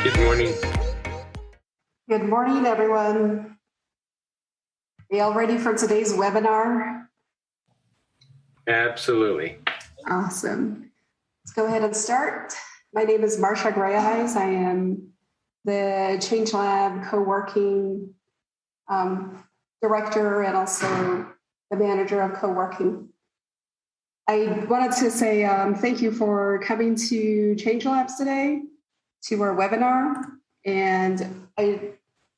Good morning. Good morning, everyone. Are you all ready for today's webinar? Absolutely. Awesome. Let's go ahead and start. My name is Marcia Greyeyes. I am the Change Lab co-working director and also the manager of co-working. I wanted to say thank you for coming to Change Labs today, to our webinar. And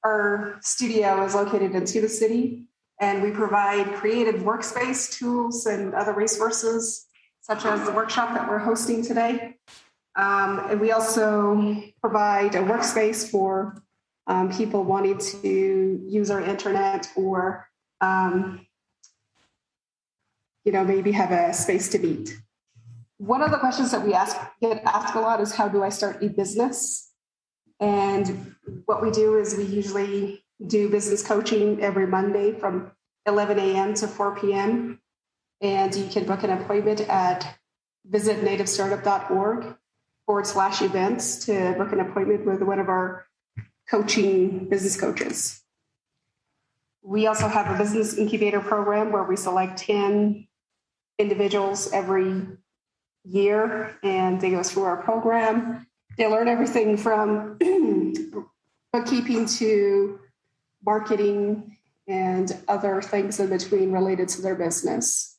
our studio is located in Tuba City, and we provide creative workspace tools and other resources, such as the workshop that we're hosting today. And we also provide a workspace for people wanting to use our internet or maybe have a space to meet. One of the questions that we get asked a lot is, how do I start a business? And what we do is we usually do business coaching every Monday from 11 a.m. to 4 p.m. And you can book an appointment at visitnativestartup.org/events to book an appointment with one of our business coaches. We also have a business incubator program where we select 10 individuals every year, and they go through our program. They learn everything from bookkeeping to marketing and other things in between related to their business.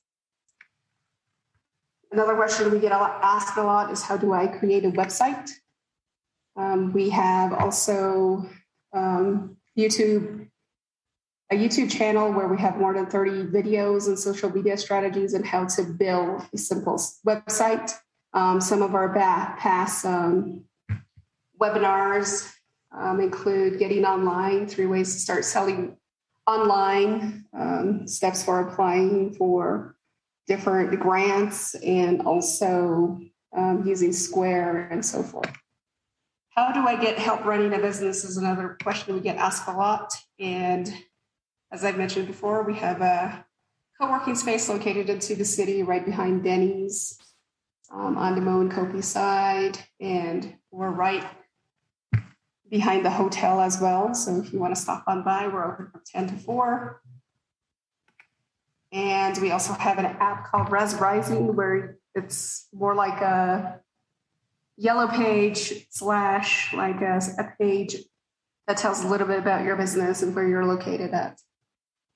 Another question we get asked a lot is, how do I create a website? We have also a YouTube channel where we have more than 30 videos and social media strategies on how to build a simple website. Some of our past webinars include getting online, 3 ways to start selling online, steps for applying for different grants, and also using Square and so forth. How do I get help running a business is another question we get asked a lot. And as I've mentioned before, we have a co-working space located in Tuba City right behind Denny's on the Mo and Kopi side. And we're right behind the hotel as well. So if you want to stop on by, we're open from 10 to 4. And we also have an app called Res Rising, where it's more like a yellow page / like a page that tells a little bit about your business and where you're located at.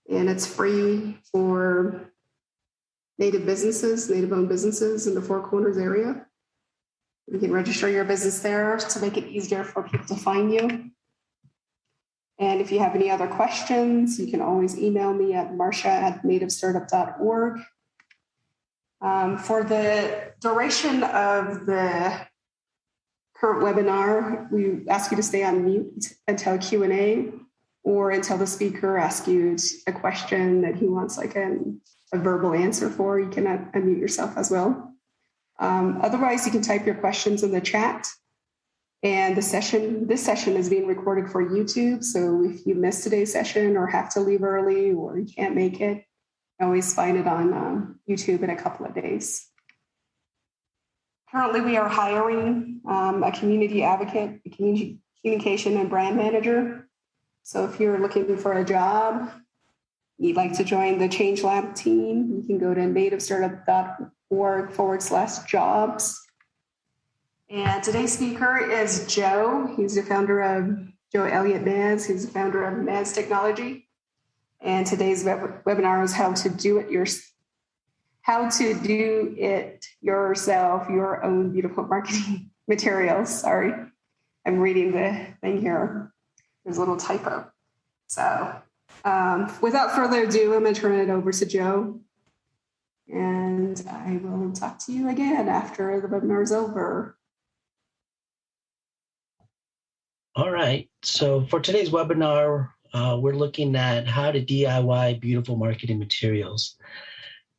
And it's free for native-owned businesses in the Four Corners area. You can register your business there to make it easier for people to find you. And if you have any other questions, you can always email me at marcia@nativestartup.org. For the duration of the current webinar, we ask you to stay on mute until Q&A or until the speaker asks you a question that he wants like a verbal answer for. You can unmute yourself as well. Otherwise, you can type your questions in the chat. And this session is being recorded for YouTube. So if you missed today's session or have to leave early or you can't make it, you can always find it on YouTube in a couple of days. Currently, we are hiring a community advocate, a communication and brand manager. So if you're looking for a job, you'd like to join the Change Lab team, you can go to nativestartup.org/jobs. And today's speaker is Joe. He's the founder of Joe Elliot Nez. He's the founder of Nez Technologics. And today's webinar is how to do it yourself, your own beautiful marketing materials. Sorry, I'm reading the thing here. There's a little typo. So without further ado, I'm going to turn it over to Joe. And I will talk to you again after the webinar is over. All right. So for today's webinar, we're looking at how to DIY beautiful marketing materials.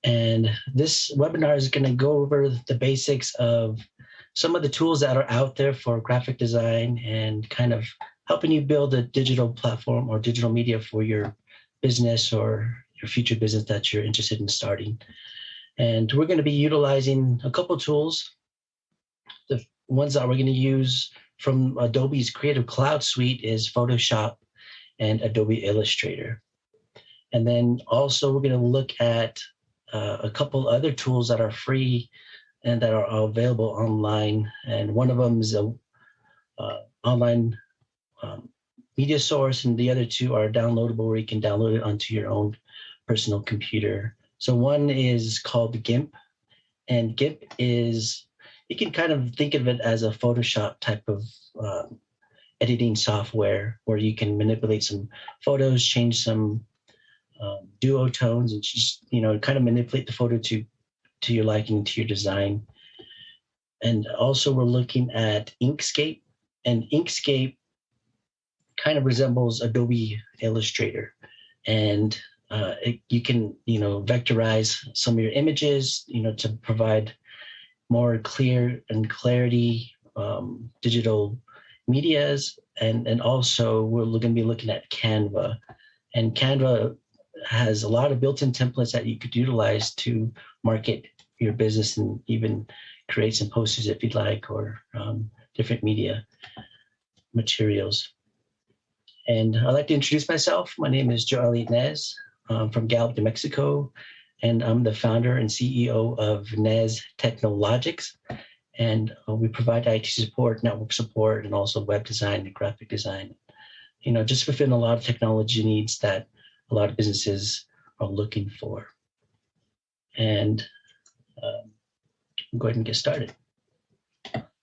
And this webinar is going to go over the basics of some of the tools that are out there for graphic design and kind of helping you build a digital platform or digital media for your business or your future business that you're interested in starting. And we're going to be utilizing a couple tools. The ones that we're going to use from Adobe's Creative Cloud suite is Photoshop and Adobe Illustrator. And then also we're going to look at a couple other tools that are free and that are available online. And one of them is a online media source, and the other two are downloadable where you can download it onto your own personal computer. So one is called GIMP, and GIMP is, you can kind of think of it as a Photoshop type of editing software where you can manipulate some photos, change some duotones, and just, kind of manipulate the photo to your liking, to your design. And also we're looking at Inkscape, and Inkscape kind of resembles Adobe Illustrator. And you can, vectorize some of your images, to provide more clear and clarity digital medias. And also we're going to be looking at Canva. And Canva has a lot of built-in templates that you could utilize to market your business and even create some posters if you'd like, or different media materials. And I'd like to introduce myself. My name is Joe Elliot Nez. I'm from Gallup, New Mexico, and I'm the founder and CEO of Nez Technologics. And we provide IT support, network support, and also web design and graphic design. Just fulfilling a lot of technology needs that a lot of businesses are looking for. And go ahead and get started.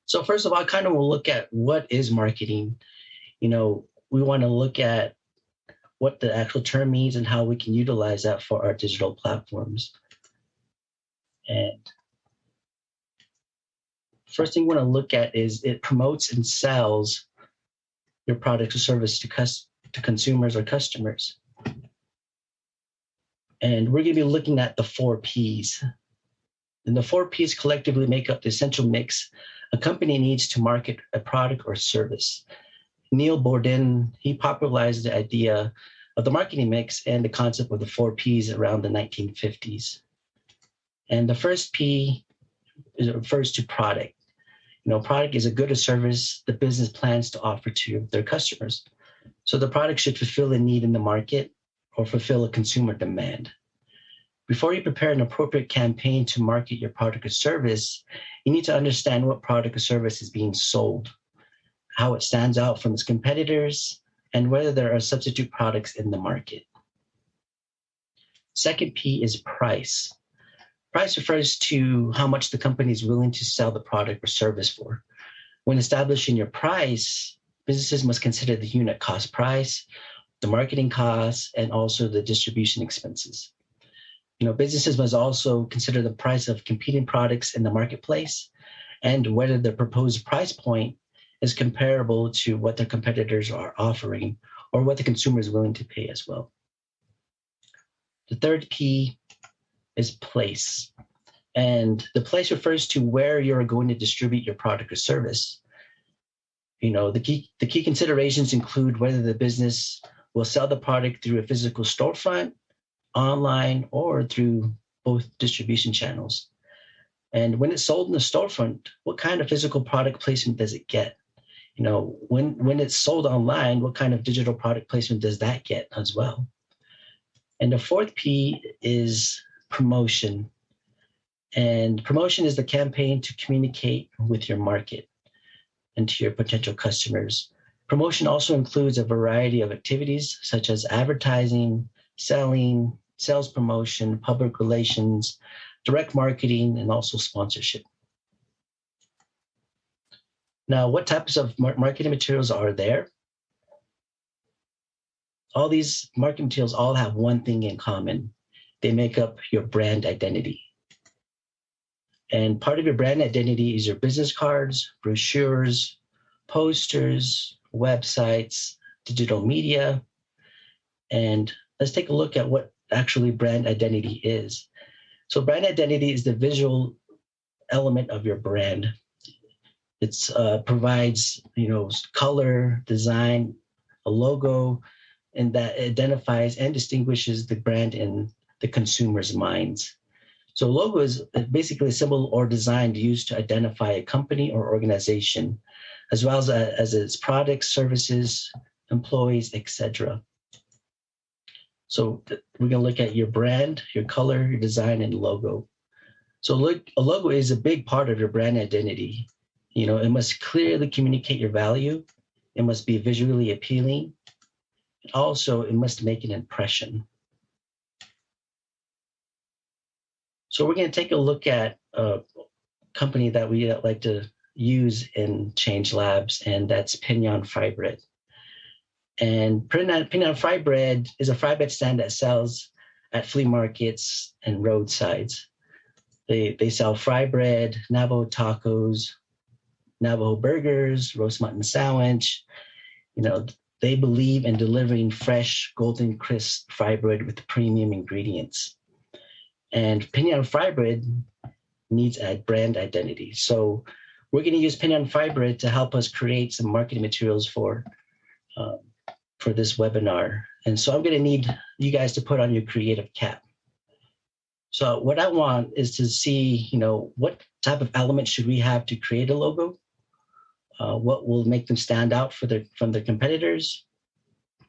So first of all, I kind of will look at what is marketing. We want to look at what the actual term means and how we can utilize that for our digital platforms. And first thing we want to look at is it promotes and sells your product or service to consumers or customers. And we're going to be looking at the 4 Ps. And the 4 Ps collectively make up the essential mix a company needs to market a product or service. Neil Bourdin, he popularized the idea of the marketing mix and the concept of the 4 Ps around the 1950s. And the first P refers to product. Product is a good or service the business plans to offer to their customers. So the product should fulfill a need in the market or fulfill a consumer demand. Before you prepare an appropriate campaign to market your product or service, you need to understand what product or service is being sold, how it stands out from its competitors, and whether there are substitute products in the market. Second P is price. Price refers to how much the company is willing to sell the product or service for. When establishing your price, businesses must consider the unit cost price, the marketing costs, and also the distribution expenses. Businesses must also consider the price of competing products in the marketplace and whether the proposed price point is comparable to what their competitors are offering or what the consumer is willing to pay as well. The third P is place. And the place refers to where you're going to distribute your product or service. The key considerations include whether the business will sell the product through a physical storefront, online, or through both distribution channels. And when it's sold in the storefront, what kind of physical product placement does it get? When it's sold online, what kind of digital product placement does that get as well? And the fourth P is promotion. And promotion is the campaign to communicate with your market and to your potential customers. Promotion also includes a variety of activities such as advertising, selling, sales promotion, public relations, direct marketing, and also sponsorship. Now, what types of marketing materials are there? All these marketing materials all have one thing in common. They make up your brand identity. And part of your brand identity is your business cards, brochures, posters, websites, digital media. And let's take a look at what actually brand identity is. So brand identity is the visual element of your brand. It provides, color, design, a logo, and that identifies and distinguishes the brand in the consumer's minds. So logo is basically a symbol or design used to identify a company or organization, as well as its products, services, employees, etc. So we're going to look at your brand, your color, your design, and logo. So a logo is a big part of your brand identity. It must clearly communicate your value. It must be visually appealing. Also, it must make an impression. So we're going to take a look at a company that we like to use in Change Labs, and that's Pinion Fry Bread. And Pinion Fry Bread is a fry bread stand that sells at flea markets and roadsides. They sell fry bread, Navajo tacos, Navajo burgers, roast mutton sandwich. They believe in delivering fresh, golden crisp fry bread with premium ingredients. And Pinion Fry Bread needs a brand identity. So we're going to use Pinion Fry Bread to help us create some marketing materials for this webinar. And so I'm going to need you guys to put on your creative cap. So what I want is to see, what type of elements should we have to create a logo? What will make them stand out from their competitors?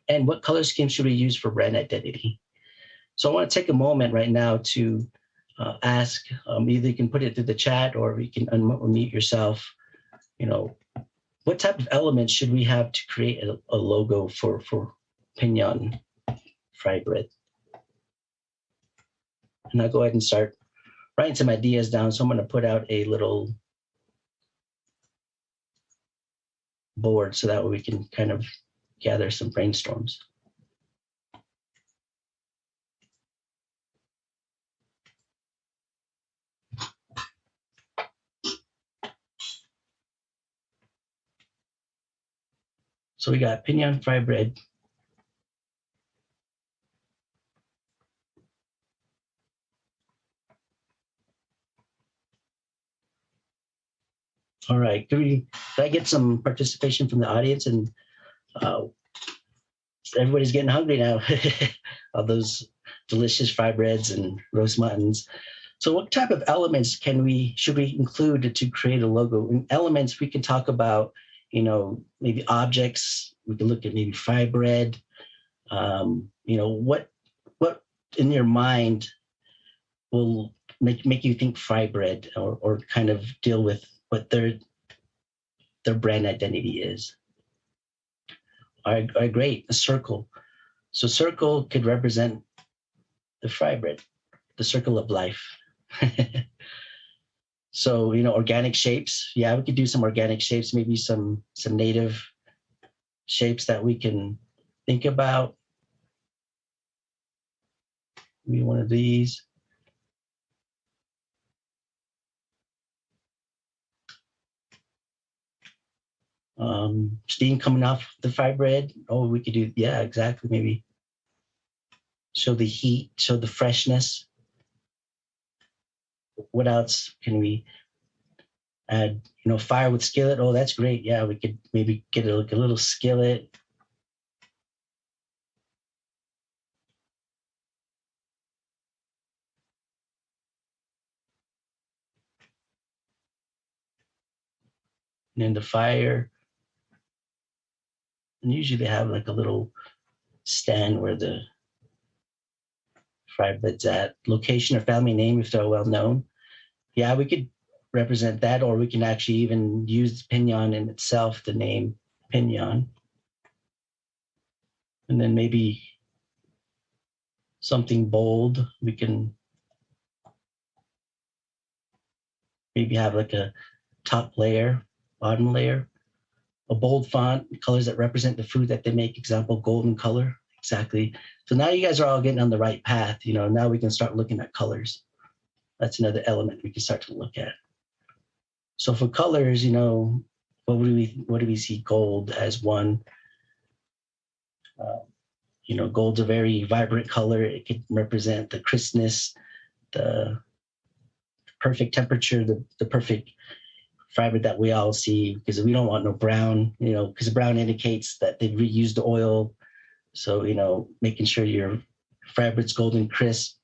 And what color scheme should we use for brand identity? So I want to take a moment right now to ask, either you can put it through the chat or you can unmute yourself, what type of elements should we have to create a logo for Pinion Fry Bread? And I'll go ahead and start writing some ideas down. So I'm going to put out a little board so that way we can kind of gather some brainstorms. So we got Pinion Fry Bread. All right, can I get some participation from the audience? And everybody's getting hungry now. All those delicious fry breads and roast muttons. So what type of elements should we include to create a logo? In elements, we can talk about, maybe objects. We can look at maybe fry bread. What in your mind will make you think fry bread or kind of deal with what their brand identity is. All right, great. A circle. So circle could represent the fry bread, the circle of life. So, organic shapes. Yeah, we could do some organic shapes, maybe some native shapes that we can think about. Maybe one of these. Steam coming off the fry bread. Oh, we could do, yeah, exactly. Maybe show the heat, show the freshness. What else can we add? Fire with skillet. Oh, that's great. Yeah, we could maybe get a little skillet. And then the fire. And usually they have like a little stand where the fry bread's at. Location or family name if they're well known. Yeah, we could represent that, or we can actually even use Pinion in itself, the name Pinion. And then maybe something bold. We can maybe have like a top layer, bottom layer, a bold font, colors that represent the food that they make, example, golden color. Exactly. So now you guys are all getting on the right path. Now we can start looking at colors. That's another element we can start to look at. So for colors, what do we see? Gold as one. Gold's a very vibrant color. It could represent the crispness, the perfect temperature, the perfect fiber that we all see, because we don't want no brown, because brown indicates that they've reused the oil. So, making sure your fabric's golden crisp.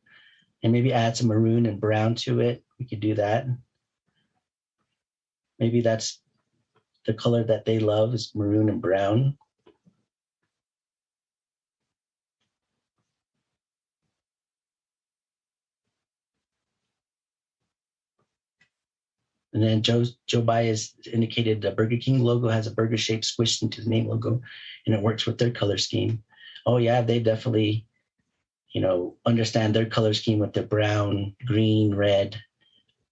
and maybe add some maroon and brown to it. We could do that. Maybe that's the color that they love, is maroon and brown. And then Joe Baez indicated the Burger King logo has a burger shape squished into the name logo, and it works with their color scheme. Oh yeah, they definitely, understand their color scheme with the brown, green, red,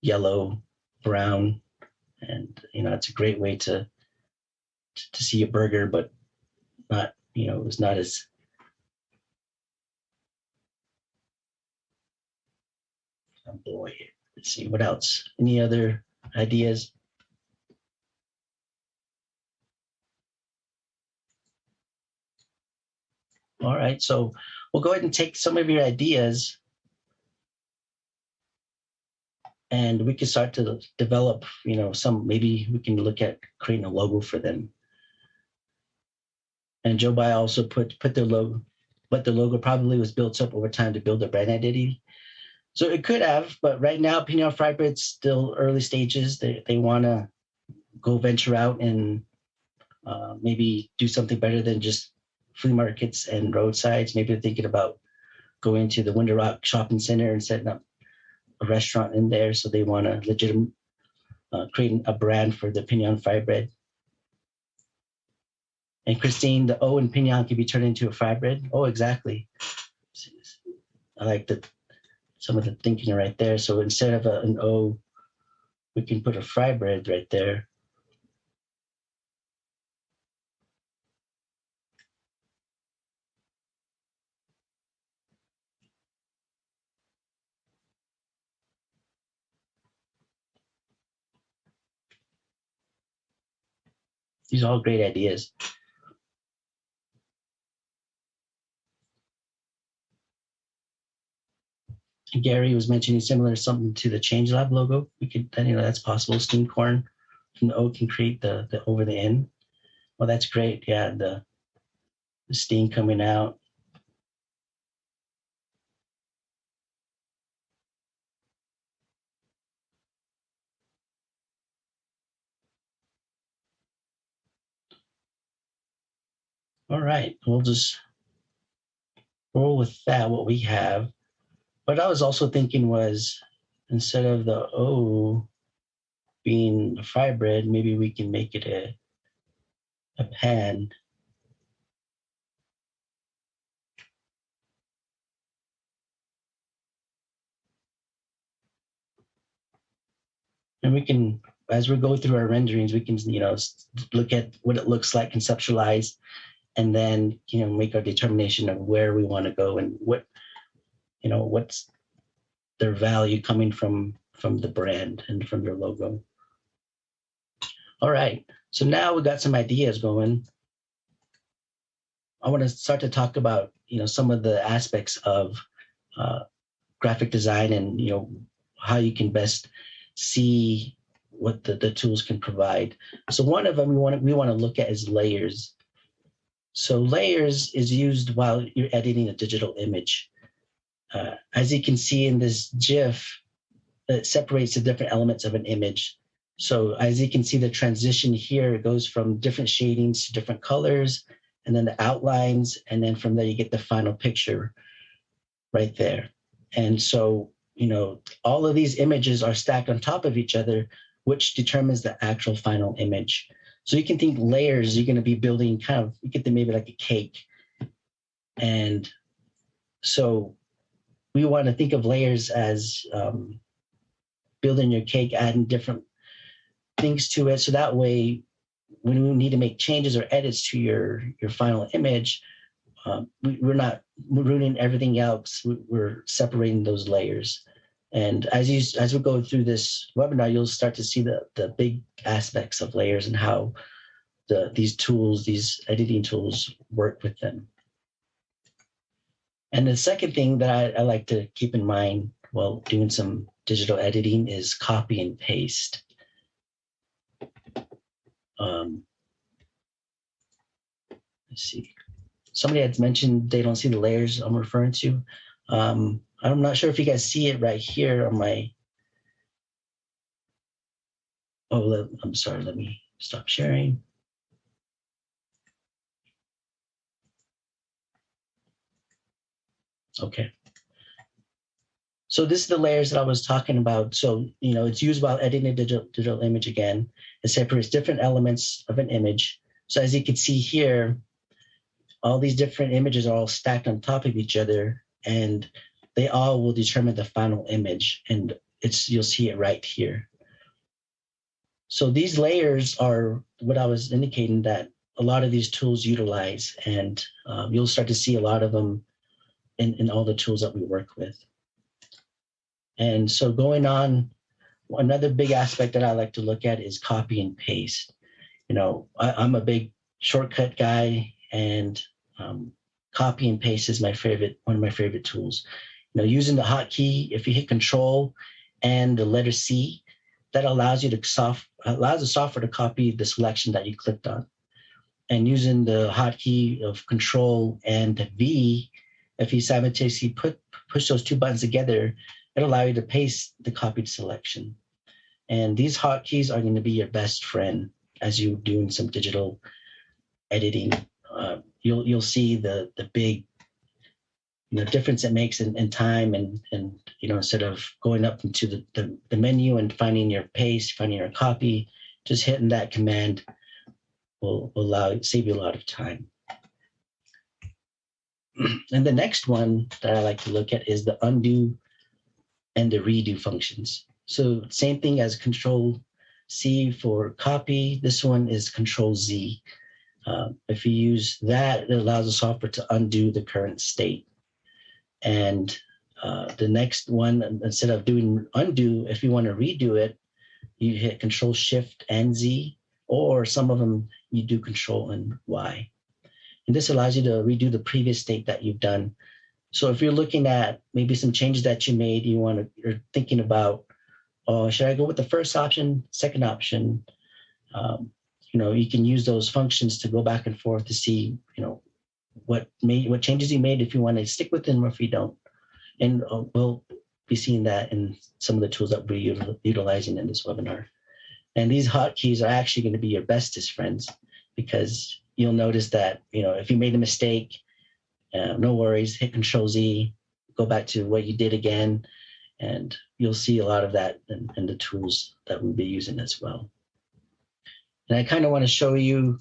yellow, brown. And, it's a great way to see a burger, but not, it's not as, oh boy, let's see, what else? Any other ideas? All right, so we'll go ahead and take some of your ideas and we can start to develop, maybe we can look at creating a logo for them. And Joe Bai also put their logo, but the logo probably was built up over time to build their brand identity. So it could have, but right now, Pinion Fry Bread's still early stages. They want to go venture out and maybe do something better than just flea markets and roadsides. Maybe they're thinking about going to the Winter Rock Shopping Center and setting up a restaurant in there. So they want to legitimately create a brand for the Pinion Fry Bread. And Christine, the O in Pinion can be turned into a fry bread. Oh, exactly. I like some of the thinking right there. So instead of an O, we can put a fry bread right there. These are all great ideas. Gary was mentioning similar something to the Change Lab logo. We could, that's possible. Steam corn from the O can create the over the N. Well, that's great. Yeah, the steam coming out. All right, we'll just roll with that, what we have. What I was also thinking was, instead of the O being a fry bread, maybe we can make it a pan. And we can, as we go through our renderings, we can, look at what it looks like, conceptualize, and then, make our determination of where we want to go and what's their value coming from the brand and from your logo. All right, so now we got some ideas going. I want to start to talk about, some of the aspects of graphic design and, how you can best see what the tools can provide. So one of them we want to look at is layers. So layers is used while you're editing a digital image. As you can see in this GIF, it separates the different elements of an image. So as you can see, the transition here goes from different shadings to different colors, and then the outlines, and then from there you get the final picture right there. And so, all of these images are stacked on top of each other, which determines the actual final image. So you can think layers, you're going to be building you get them maybe like a cake. And so we want to think of layers as building your cake, adding different things to it. So that way, when we need to make changes or edits to your final image, we're not ruining everything else. We're separating those layers. And as we go through this webinar, you'll start to see the big aspects of layers and how these editing tools work with them. And the second thing that I like to keep in mind while doing some digital editing is copy and paste. Let's see. Somebody had mentioned they don't see the layers I'm referring to. I'm not sure if you guys see it right here on my, I'm sorry, let me stop sharing. Okay. So this is the layers that I was talking about. So, it's used while editing a digital image again. It separates different elements of an image. So as you can see here, all these different images are all stacked on top of each other, and they all will determine the final image. And you'll see it right here. So these layers are what I was indicating that a lot of these tools utilize, and you'll start to see a lot of them in all the tools that we work with. And so going on, another big aspect that I like to look at is copy and paste. I'm a big shortcut guy, and copy and paste is one of my favorite tools. Using the hotkey, if you hit Control and the letter C, that allows the software to copy the selection that you clicked on. And using the hotkey of Control and V, if you simultaneously push those two buttons together, it'll allow you to paste the copied selection. And these hotkeys are going to be your best friend as you're doing some digital editing. You'll see the big difference it makes in time, and instead of going up into the menu and finding your paste, finding your copy, just hitting that command will save you a lot of time. And the next one that I like to look at is the undo and the redo functions. So same thing as Control C for copy. This one is Control Z. If you use that, it allows the software to undo the current state. And the next one, instead of doing undo, if you want to redo it, you hit Control Shift and Z, or some of them you do Control and Y. And this allows you to redo the previous state that you've done. So if you're looking at maybe some changes that you made, you're thinking about, should I go with the first option, second option? You can use those functions to go back and forth to see, what changes you made, if you want to stick with them or if you don't. And we'll be seeing that in some of the tools that we're utilizing in this webinar. And these hotkeys are actually going to be your bestest friends, because you'll notice that, if you made a mistake, no worries, hit Control Z, go back to what you did again, and you'll see a lot of that in the tools that we'll be using as well. And I kind of want to show you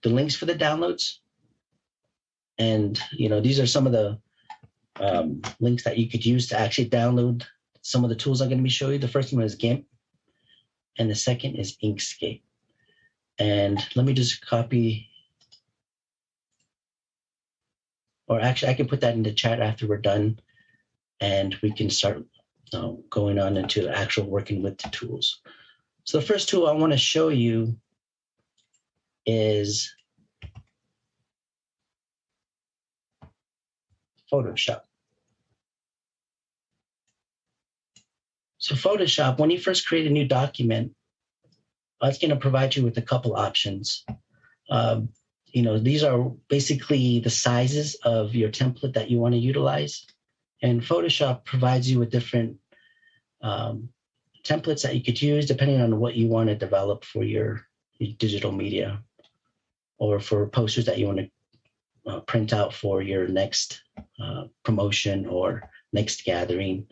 the links for the downloads. And, these are some of the links that you could use to actually download some of the tools I'm going to be showing you. The first one is GIMP, and the second is Inkscape. And let me just copy, or actually I can put that in the chat after we're done, and we can start going on into the actual working with the tools. So the first tool I want to show you is Photoshop. So Photoshop, when you first create a new document, it's going to provide you with a couple options. These are basically the sizes of your template that you want to utilize. And Photoshop provides you with different templates that you could use depending on what you want to develop for your digital media, or for posters that you want to print out for your next promotion or next gathering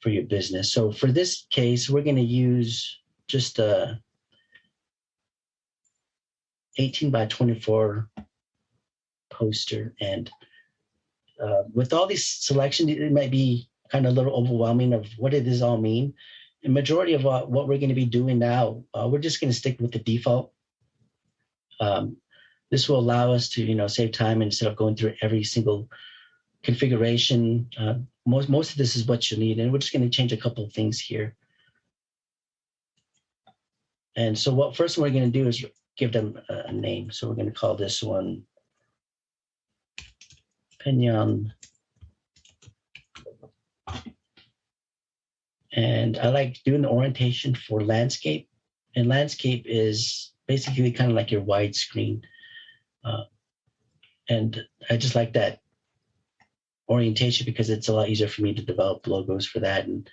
for your business. So for this case, we're going to use just a 18 by 24 poster. And with all these selections, it might be kind of a little overwhelming of what does this all mean. The majority of what we're going to be doing now, we're just going to stick with the default. This will allow us to, save time instead of going through every single configuration. Most of this is what you need, and we're just going to change a couple of things here. And so what first we're going to do is give them a name. So we're going to call this one Pinion. And I like doing the orientation for landscape. And landscape is basically kind of like your widescreen. And I just like that orientation because it's a lot easier for me to develop logos for that. And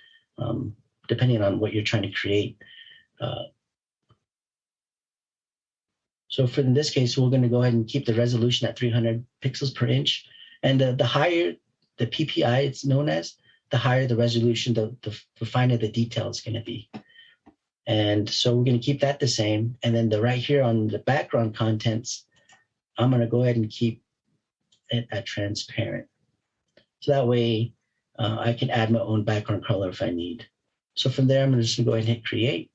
depending on what you're trying to create. So for in this case, we're going to go ahead and keep the resolution at 300 pixels per inch. And the higher the PPI it's known as, the higher the resolution, the finer the detail is going to be. And so we're going to keep that the same. And then right here on the background contents, I'm going to go ahead and keep it at transparent. So that way I can add my own background color if I need. So from there, I'm just going to go ahead and hit create.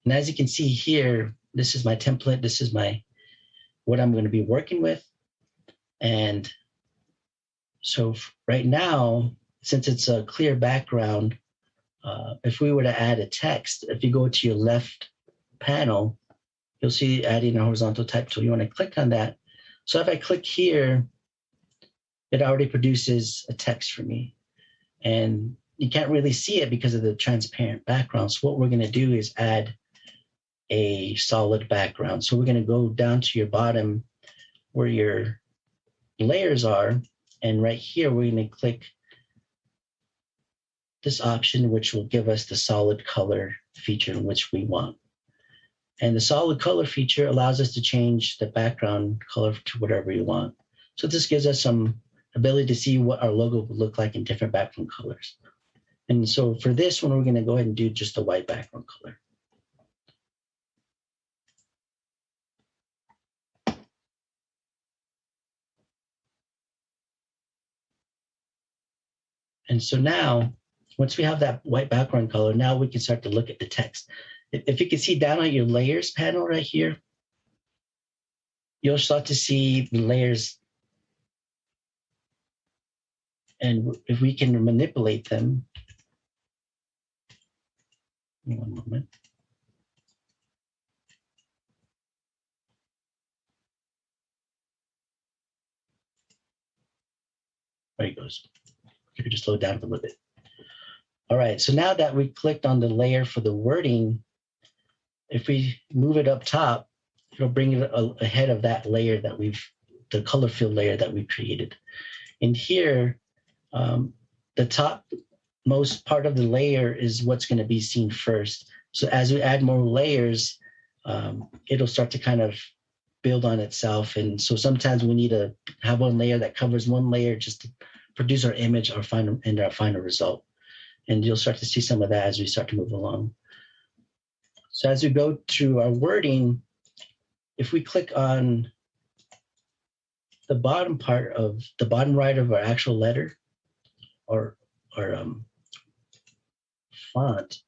And as you can see here, this is my template. This is what I'm going to be working with. And so right now, since it's a clear background, if we were to add a text, if you go to your left panel, you'll see adding a horizontal type tool. You want to click on that. So if I click here, it already produces a text for me. And you can't really see it because of the transparent background. So what we're going to do is add a solid background. So we're going to go down to your bottom where your layers are. And right here, we're going to click this option, which will give us the solid color feature in which we want. And the solid color feature allows us to change the background color to whatever you want. So this gives us some ability to see what our logo would look like in different background colors. And so for this one, we're going to go ahead and do just a white background color. And so now, once we have that white background color, now we can start to look at the text. If you can see down on your layers panel right here, you'll start to see the layers. And if we can manipulate them, one moment. There it goes. You can just slow down a little bit. All right, so now that we clicked on the layer for the wording, if we move it up top, it'll bring it ahead of that layer that the color field layer that we created. And here, the top most part of the layer is what's going to be seen first. So as we add more layers, it'll start to kind of build on itself. And so sometimes we need to have one layer that covers one layer just to produce our image, our final result. And you'll start to see some of that as we start to move along. So as we go through our wording, if we click on the bottom part of the bottom right of our actual letter or font,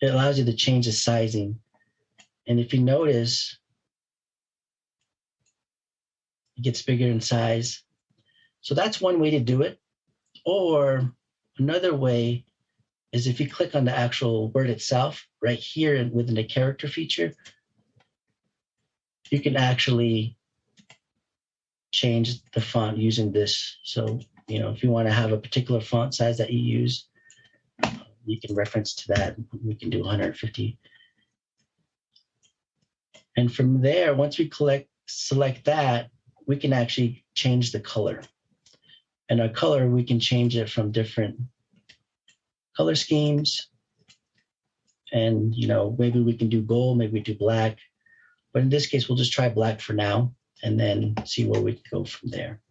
it allows you to change the sizing. And if you notice, it gets bigger in size. So that's one way to do it. Or another way is if you click on the actual word itself, right here within the character feature, you can actually change the font using this. So, if you want to have a particular font size that you use, you can reference to that. We can do 150. And from there, once we select that, we can actually change the color. And our color, we can change it from different color schemes. And, maybe we can do gold, maybe we do black. But in this case, we'll just try black for now and then see where we can go from there.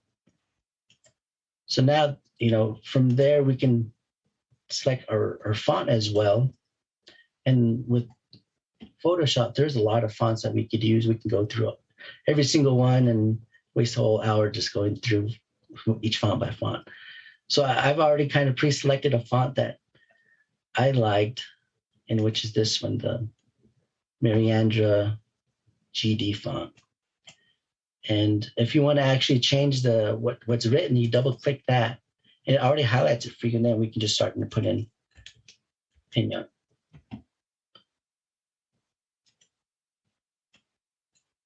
So now, from there, we can select our font as well. And with Photoshop, there's a lot of fonts that we could use. We can go through every single one and waste a whole hour just going through each font by font. So I've already kind of pre-selected a font that I liked, and which is this one, the Mariandra GD font. And if you want to actually change what's written, you double click that, and it already highlights it for you, and then we can just start to put in opinion.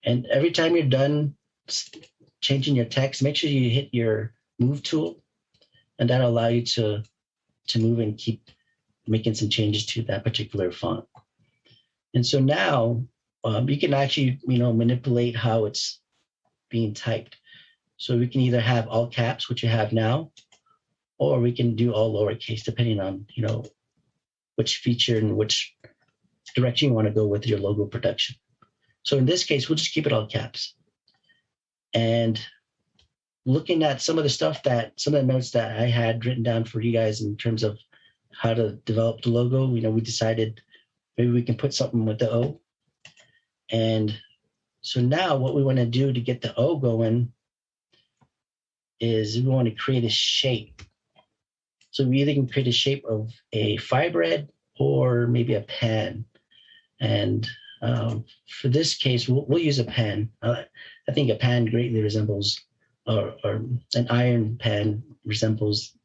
And every time you're done changing your text, make sure you hit your move tool, and that'll allow you to move and keep making some changes to that particular font. And so now you can actually, manipulate how it's being typed. So we can either have all caps, which you have now, or we can do all lowercase, depending on, which feature and which direction you want to go with your logo production. So in this case, we'll just keep it all caps. And looking at some of the notes that I had written down for you guys in terms of how to develop the logo, we decided maybe we can put something with the O. And so now what we want to do to get the O going is we want to create a shape. So we either can create a shape of a fire bread or maybe a pan. And for this case, we'll use a pan. I think a pan greatly resembles, or an iron pan resembles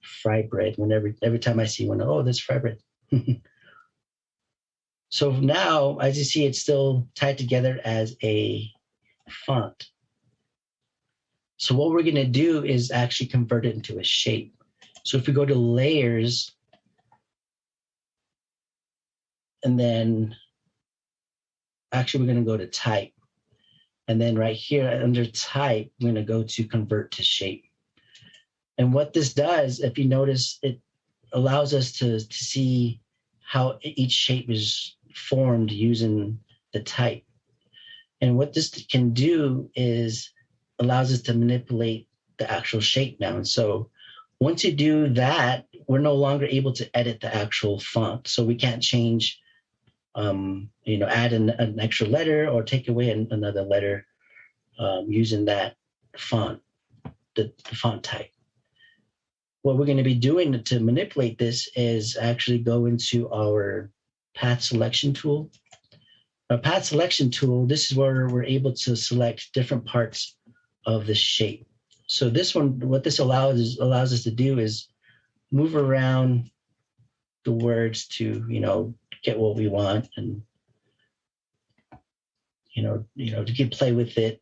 fry bread. Every time I see one, oh, that's fry bread. So now, as you see, it's still tied together as a font. So what we're going to do is actually convert it into a shape. So if we go to layers, and then actually we're going to go to type. And then right here under type, we're going to go to convert to shape. And what this does, if you notice, it allows us to see how each shape is formed using the type. And what this can do is allows us to manipulate the actual shape now. And so once you do that, we're no longer able to edit the actual font. So we can't change, add an extra letter or take away another letter using that font, the font type. What we're going to be doing to manipulate this is actually go into our path selection tool. Our path selection tool, this is where we're able to select different parts of the shape. So this one, what this allows us to do is move around the words to, get what we want, and, to play with it.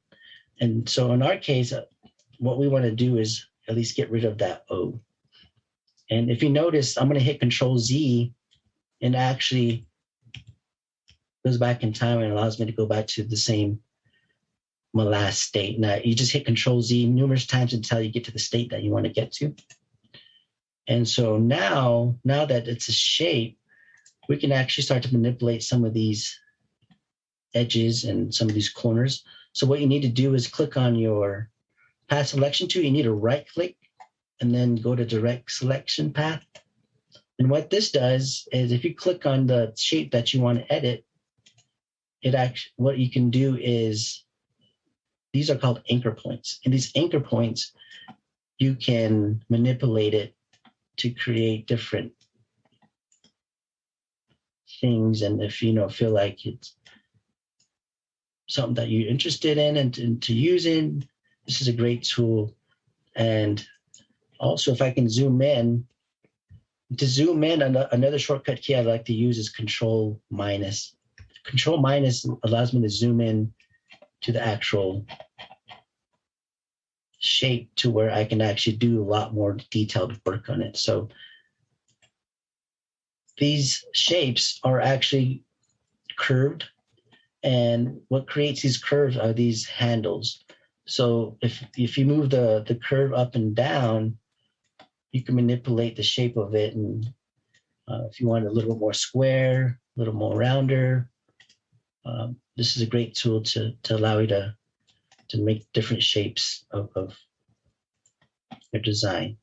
And so in our case, what we want to do is at least get rid of that O. And if you notice, I'm going to hit Control Z, and actually goes back in time and allows me to go back to my last state. Now you just hit Control Z numerous times until you get to the state that you want to get to. And so now that it's a shape, we can actually start to manipulate some of these edges and some of these corners. So what you need to do is click on your path selection tool. You need to right click and then go to direct selection path. And what this does is if you click on the shape that you want to edit, what you can do is, these are called anchor points. And these anchor points, you can manipulate it to create different things. And if feel like it's something that you're interested in and to using, this is a great tool. And also, if I can zoom in, another shortcut key I like to use is Control minus. Control minus allows me to zoom in to the actual shape to where I can actually do a lot more detailed work on it. So these shapes are actually curved, and what creates these curves are these handles. So if you move the curve up and down, you can manipulate the shape of it. And if you want it a little bit more square, a little more rounder, this is a great tool to allow you to make different shapes of your design.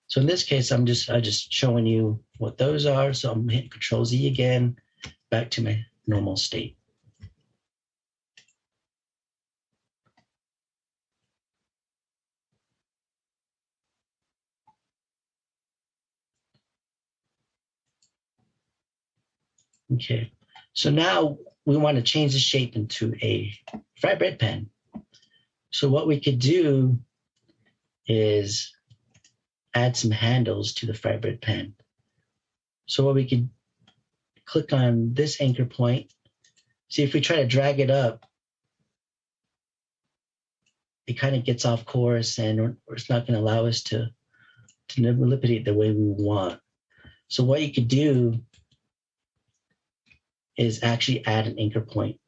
So in this case, I'm just showing you what those are. So I'm hitting Control Z again, back to my normal state. Okay, so now we want to change the shape into a fry bread pan. So what we could do is add some handles to the fry bread pan. So what we could click on this anchor point. See, if we try to drag it up, it kind of gets off course, and it's not going to allow us to manipulate the way we want. So what you could do is actually add an anchor point.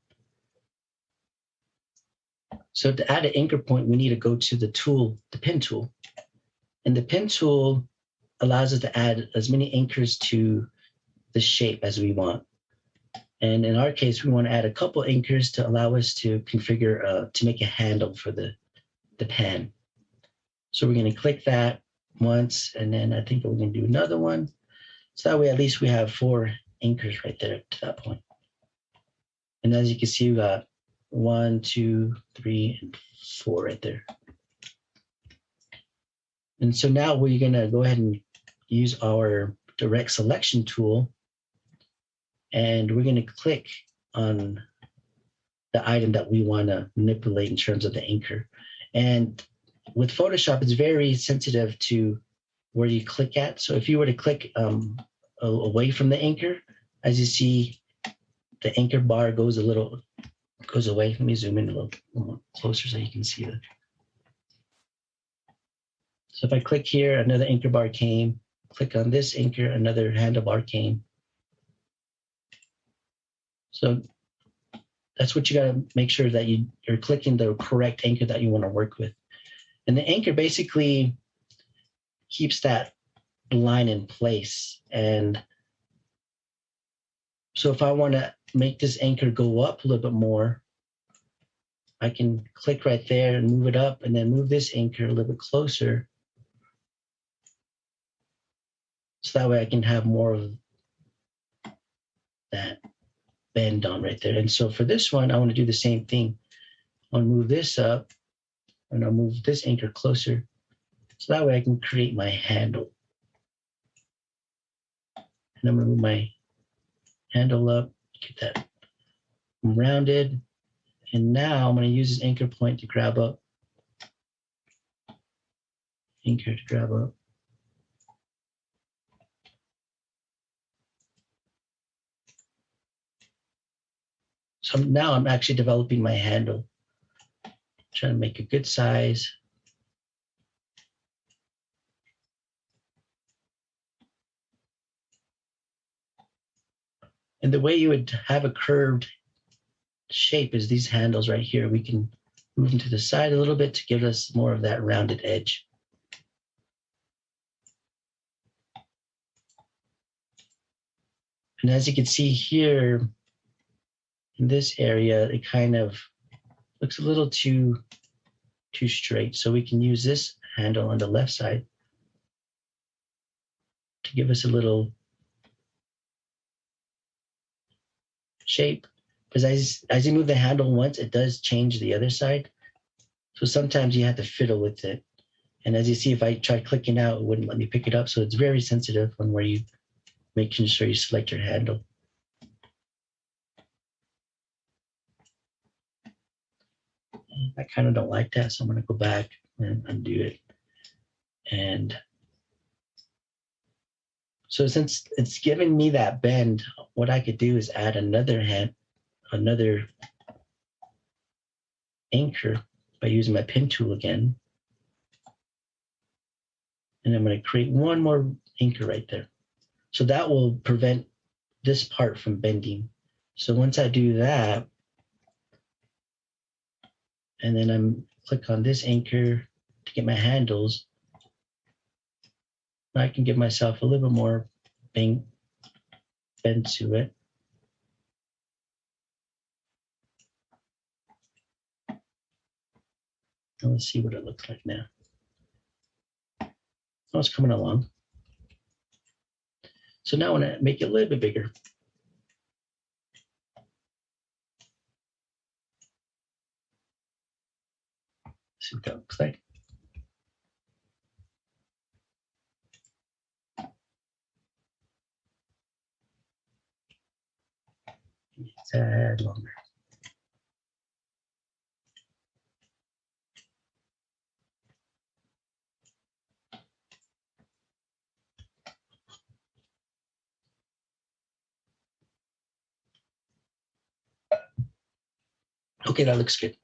So to add an anchor point, we need to go to the tool, the pin tool. And the pin tool allows us to add as many anchors to the shape as we want. And in our case, we want to add a couple anchors to allow us to configure, to make a handle for the pen. So we're going to click that once, and then I think we're going to do another one. So that way, at least we have 4 anchors right there to that point. And as you can see, we got 1, 2, 3, and 4 right there. And so now we're going to go ahead and use our direct selection tool, and we're going to click on the item that we want to manipulate in terms of the anchor. And with Photoshop, it's very sensitive to where you click at. So if you were to click away from the anchor, as you see, the anchor bar goes away. Let me zoom in a little more closer so you can see that. So if I click here, another anchor bar came. Click on this anchor, another handlebar came. So that's what you got to make sure that you're clicking the correct anchor that you want to work with. And the anchor basically keeps that line in place. And so if I want to make this anchor go up a little bit more, I can click right there and move it up, and then move this anchor a little bit closer. So that way I can have more of that bend on right there. And so for this one, I want to do the same thing. I'll move this up, and I'll move this anchor closer. So that way I can create my handle. And I'm going to move my handle up, get that rounded. And now I'm going to use this anchor point to grab up. Anchor to grab up. So now I'm actually developing my handle. Trying to make a good size. And the way you would have a curved shape is these handles right here. We can move them to the side a little bit to give us more of that rounded edge. And as you can see here, in this area, it kind of looks a little too straight. So we can use this handle on the left side to give us a little shape. Because as you move the handle once, it does change the other side. So sometimes you have to fiddle with it. And as you see, if I try clicking out, it wouldn't let me pick it up. So it's very sensitive on where you making sure you select your handle. I kind of don't like that, so I'm going to go back and undo it. And so since it's giving me that bend, what I could do is add another anchor by using my pen tool again. And I'm going to create one more anchor right there. So that will prevent this part from bending. So once I do that, and then I'm click on this anchor to get my handles, I can give myself a little bit more bend to it. And let's see what it looks like now. Oh, it's coming along. So now I want to make it a little bit bigger. See what that looks like. It's a tad longer. Okay, that looks good.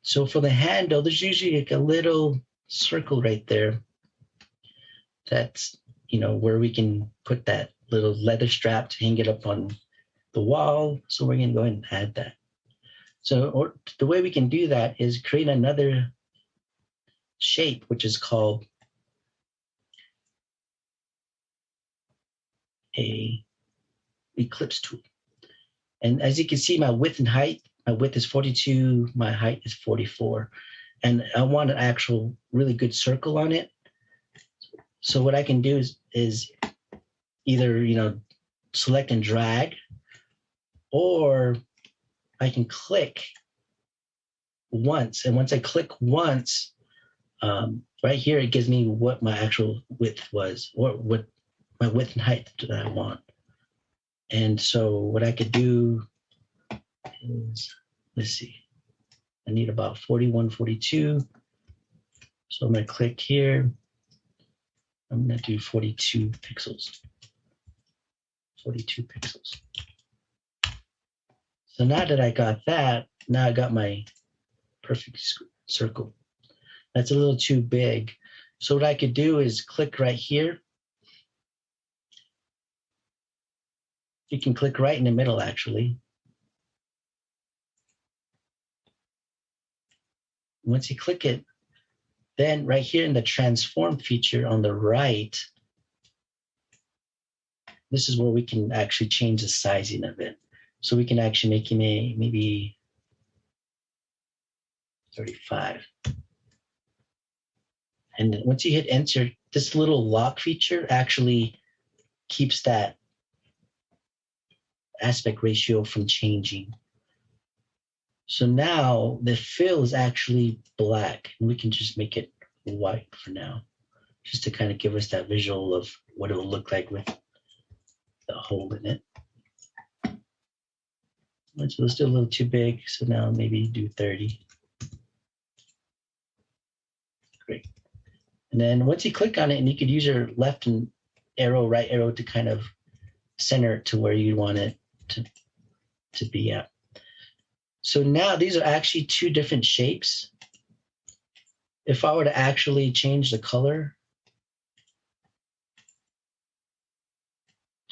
So for the handle, there's usually like a little circle right there. That's, where we can put that little leather strap to hang it up on the wall. So we're going to go ahead and add that. So the way we can do that is create another shape, which is called a ellipse tool. And as you can see, my width and height, my width is 42, my height is 44. And I want an actual really good circle on it. So what I can do is either, select and drag, or I can click once. And once I click once, right here, it gives me what my actual width was, or what my width and height that I want. And so what I could do is, let's see, I need about 41, 42. So I'm going to click here. I'm going to do 42 pixels. 42 pixels. So now that I got that, now I got my perfect circle. That's a little too big. So what I could do is click right here. You can click right in the middle, actually. Once you click it, then right here in the transform feature on the right, this is where we can actually change the sizing of it. So we can actually make it maybe 35. And once you hit enter, this little lock feature actually keeps that aspect ratio from changing. So now the fill is actually black, and we can just make it white for now, just to kind of give us that visual of what it will look like with the hole in it. So it's still a little too big, so now maybe do 30. Great. And then once you click on it, and you could use your left and arrow, right arrow to kind of center it to where you want it to be at. So now these are actually two different shapes. If I were to actually change the color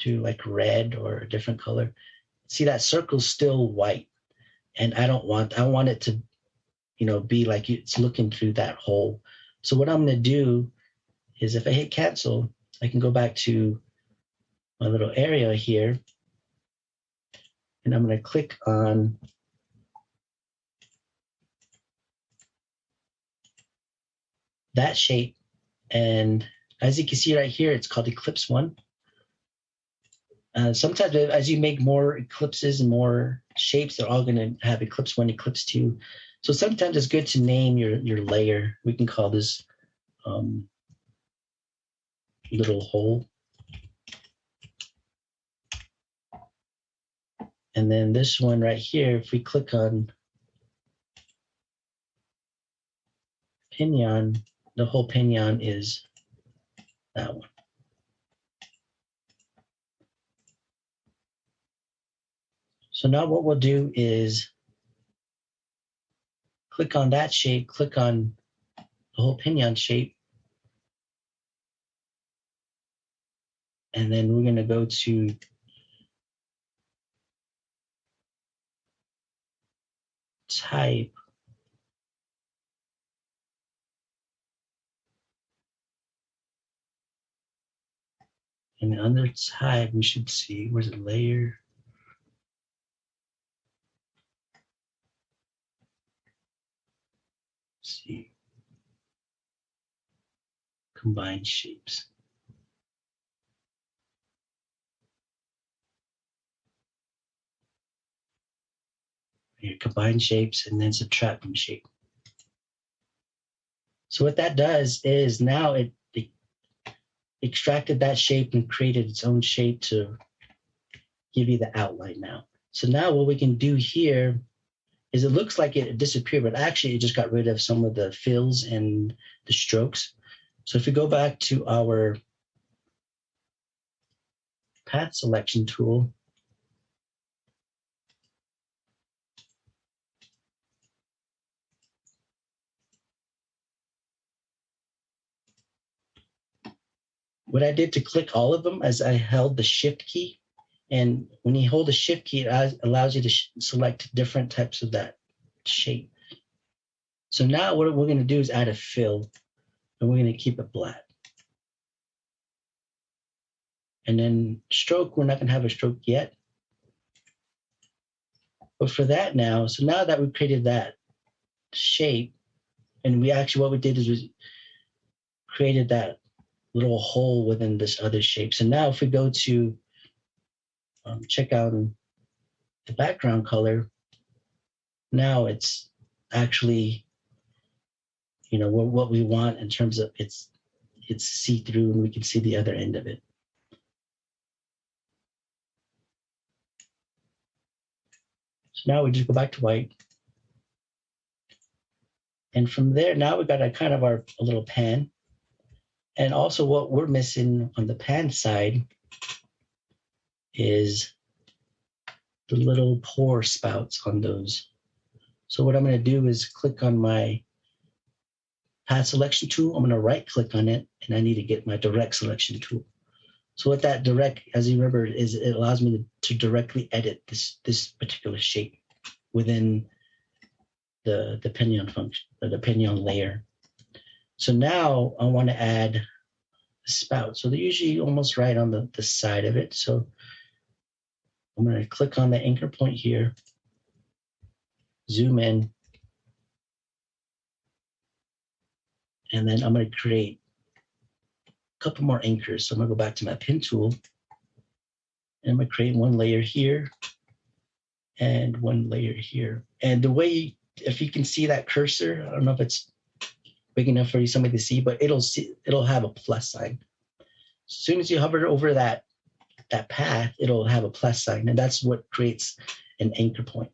to like red or a different color, see that circle's still white. And I want it to, be like it's looking through that hole. So what I'm going to do is if I hit cancel, I can go back to my little area here, and I'm going to click on that shape. And as you can see right here, it's called Eclipse 1. Sometimes as you make more eclipses and more shapes, they're all going to have Eclipse 1, Eclipse 2. So sometimes it's good to name your layer. We can call this little hole. And then this one right here, if we click on Pinion, the whole Pinion is that one. So now what we'll do is click on that shape, click on the whole Pinion shape, and then we're going to go to type. And under type, we should see, where's the layer? Let's see. Combine shapes. Here, combine shapes and then subtract from shape. So what that does is now it extracted that shape and created its own shape to give you the outline now. So now what we can do here is it looks like it disappeared, but actually it just got rid of some of the fills and the strokes. So if we go back to our path selection tool, what I did to click all of them is I held the shift key. And when you hold the shift key, it allows you to select different types of that shape. So now what we're going to do is add a fill, and we're going to keep it black. And then stroke, we're not going to have a stroke yet. But for that now, so now that we've created that shape, and we actually, what we did is we created that little hole within this other shape. So now if we go to check out the background color, now it's actually, you know, what we want in terms of it's see-through, and we can see the other end of it. So now we just go back to white. And from there, now we've got a kind of a little pan. And also what we're missing on the pan side is the little pour spouts on those. So what I'm going to do is click on my path selection tool. I'm going to right click on it, and I need to get my direct selection tool. So what that direct, as you remember, is it allows me to directly edit this particular shape within the pinion function, or the pinion layer. So now I want to add a spout. So they're usually almost right on the side of it. So I'm going to click on the anchor point here, zoom in, and then I'm going to create a couple more anchors. So I'm going to go back to my pen tool, and I'm going to create one layer here and one layer here. And the way, if you can see that cursor, I don't know if it's big enough for somebody to see, but it'll have a plus sign. As soon as you hover over that path, it'll have a plus sign, and that's what creates an anchor point.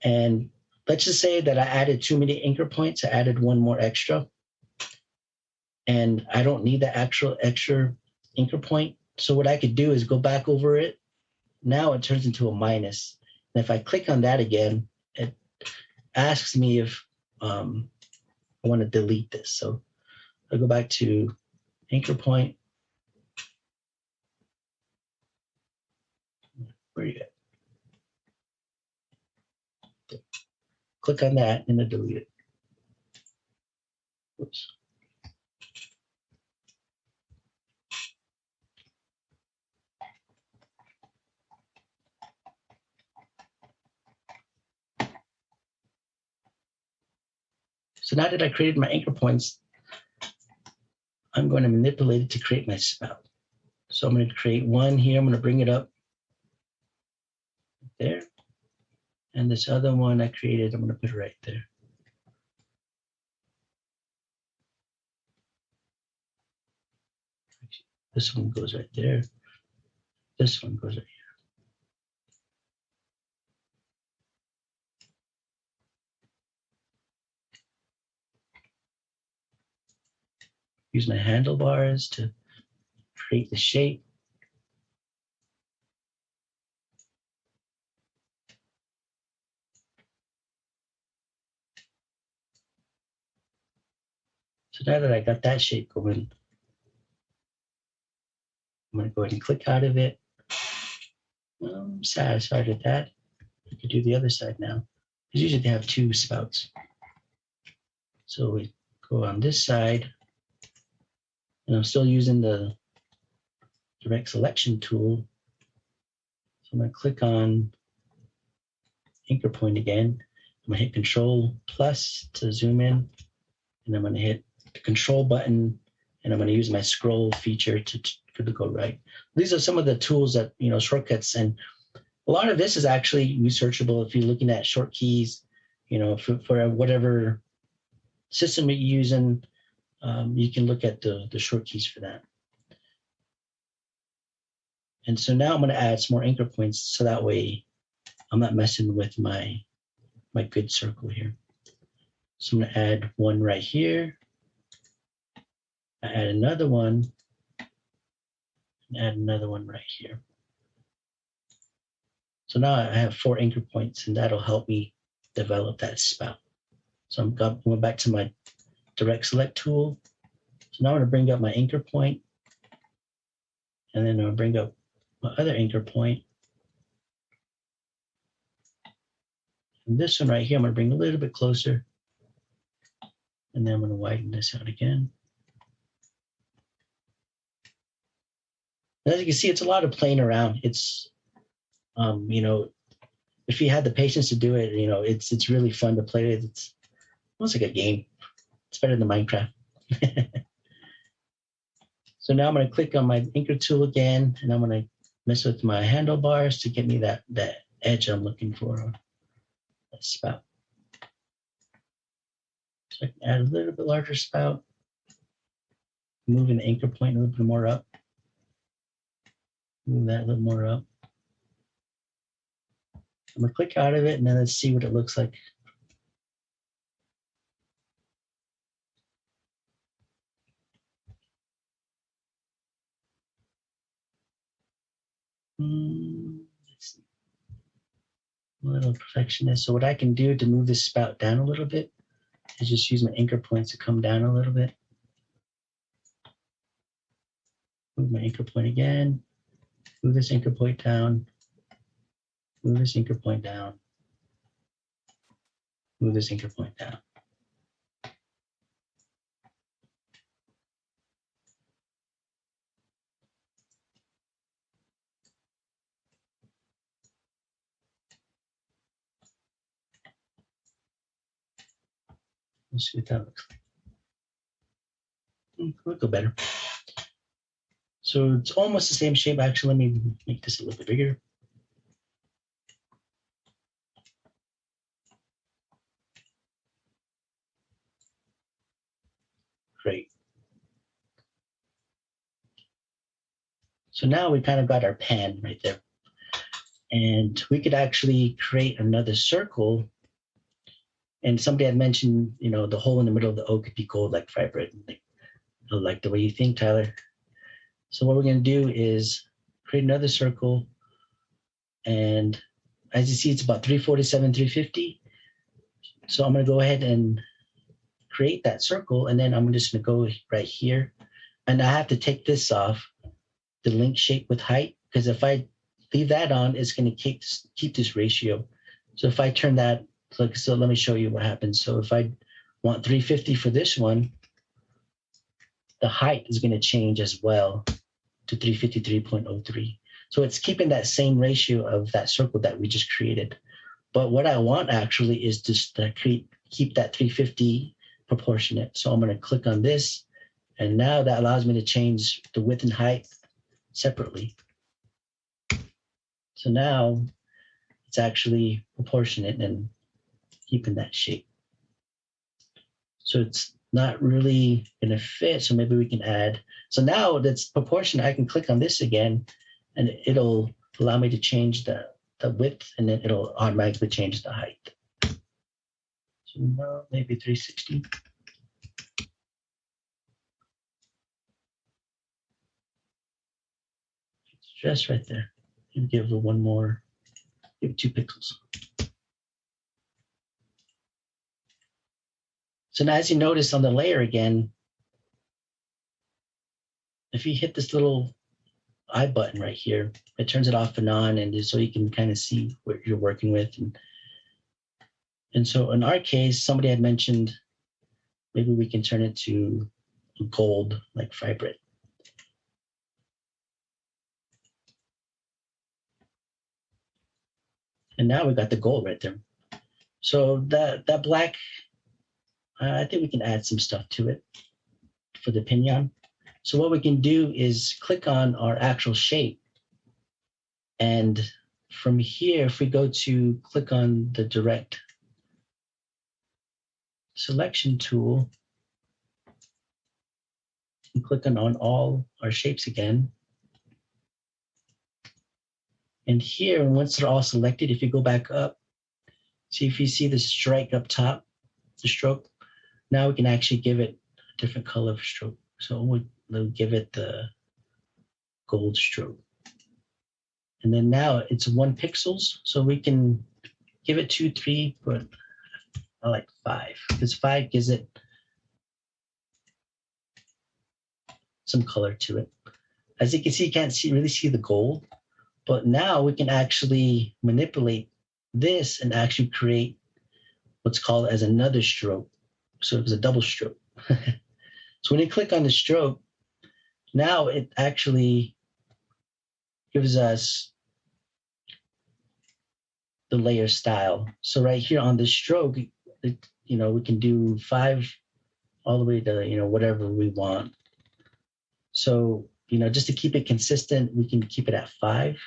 And let's just say that I added too many anchor points. I added one more extra, and I don't need the actual extra anchor point. So what I could do is go back over it. Now it turns into a minus. And if I click on that again, it asks me if I want to delete this. So I'll go back to anchor point. Where are you at? Click on that and then delete it. Oops. So now that I created my anchor points, I'm going to manipulate it to create my spout. So I'm going to create one here. I'm going to bring it up there. And this other one I created, I'm going to put it right there. This one goes right there. This one goes right here. Use my handlebars to create the shape. So now that I got that shape going, I'm going to go ahead and click out of it. I'm satisfied with that. I could do the other side now, because usually they have two spouts. So we go on this side, and I'm still using the direct selection tool. So I'm going to click on anchor point again. I'm going to hit Control plus to zoom in, and I'm going to hit the Control button, and I'm going to use my scroll feature to go right. These are some of the tools that, shortcuts, and a lot of this is actually researchable if you're looking at short keys, for whatever system you're using. You can look at the short keys for that. And so now I'm going to add some more anchor points, so that way I'm not messing with my good circle here. So I'm going to add one right here. I add another one, and add another one right here. So now I have 4 anchor points, and that'll help me develop that spout. So I'm going back to my direct select tool. So now I'm going to bring up my anchor point, And then I'll bring up my other anchor point. And this one right here, I'm going to bring a little bit closer. And then I'm going to widen this out again. And as you can see, it's a lot of playing around. It's, you know, if you had the patience to do it, you know, it's really fun to play with. It's almost like a game. It's better than Minecraft. So now I'm going to click on my anchor tool again, and I'm going to mess with my handlebars to get me that edge I'm looking for on that spout. So I can add a little bit larger spout, moving the anchor point a little bit more up. Move that a little more up. I'm going to click out of it, and then let's see what it looks like. Let's see. A little perfectionist. So what I can do to move this spout down a little bit is just use my anchor points to come down a little bit. Move my anchor point again. Move this anchor point down. Move this anchor point down. Move this anchor point down. Let's see what that looks like. It'll go better. So it's almost the same shape. Actually, let me make this a little bit bigger. Great. So now we kind of got our pan right there. And we could actually create another circle. And somebody had mentioned, you know, the hole in the middle of the O could be gold like vibrant, like the way you think, Tyler. So what we're going to do is create another circle. And as you see, it's about 347, 350. So I'm going to go ahead and create that circle. And then I'm just going to go right here. And I have to take this off, the link shape with height, because if I leave that on, it's going to keep this ratio. So if I turn that, so let me show you what happens. So if I want 350 for this one, the height is going to change as well to 353.03. So it's keeping that same ratio of that circle that we just created. But what I want actually is just to keep that 350 proportionate. So I'm going to click on this. And now that allows me to change the width and height separately. So now it's actually proportionate and keeping that shape. So it's not really going to fit. So maybe we can add. So now that's proportionate. I can click on this again, and it'll allow me to change the width, and then it'll automatically change the height. So now maybe 360. It's just right there. And give it one more, give it 2 pixels. So now as you notice on the layer again, if you hit this little I button right here, it turns it off and on, and so you can kind of see what you're working with. And so in our case, somebody had mentioned maybe we can turn it to gold, like vibrant. And now we got the gold right there. So that black, I think we can add some stuff to it for the pinion. So what we can do is click on our actual shape. And from here, if we go to click on the direct selection tool, and click on all our shapes again. And here, once they're all selected, if you go back up, see if you see the strike up top, the stroke, now we can actually give it a different color of stroke. So we'll give it the gold stroke. And then now it's 1 pixels. So we can give it 2, 3, but I like 5 because 5 gives it some color to it. as you can see, you can't really see the gold, but now we can actually manipulate this and actually create what's called as another stroke. So it's a double stroke. So when you click on the stroke, now it actually gives us the layer style. So right here on the stroke, we can do 5 all the way to, whatever we want. So, just to keep it consistent, we can keep it at 5.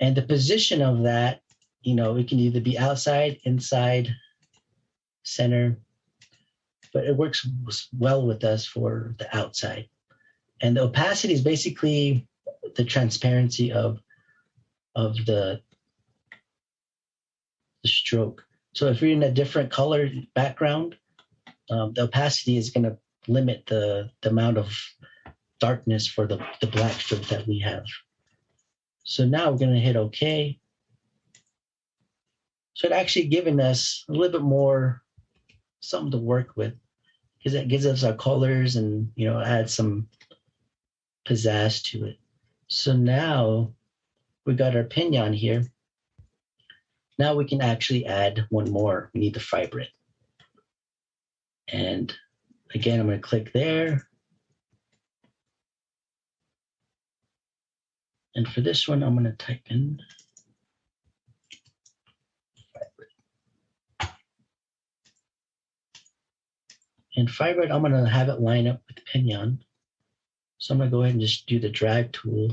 And the position of that, it can either be outside, inside, center, but it works well with us for the outside. And the opacity is basically the transparency of the stroke. So if you're in a different color background, the opacity is going to limit the amount of darkness for the black stroke that we have. So now we're going to hit OK. So it actually given us a little bit more something to work with, because it gives us our colors and, adds some pizzazz to it. So now we got our pinion here. Now we can actually add one more. We need the fibrate. And again, I'm going to click there. And for this one, I'm going to type in fibrate. And fibrate, I'm going to have it line up with the pinion. So I'm going to go ahead and just do the drag tool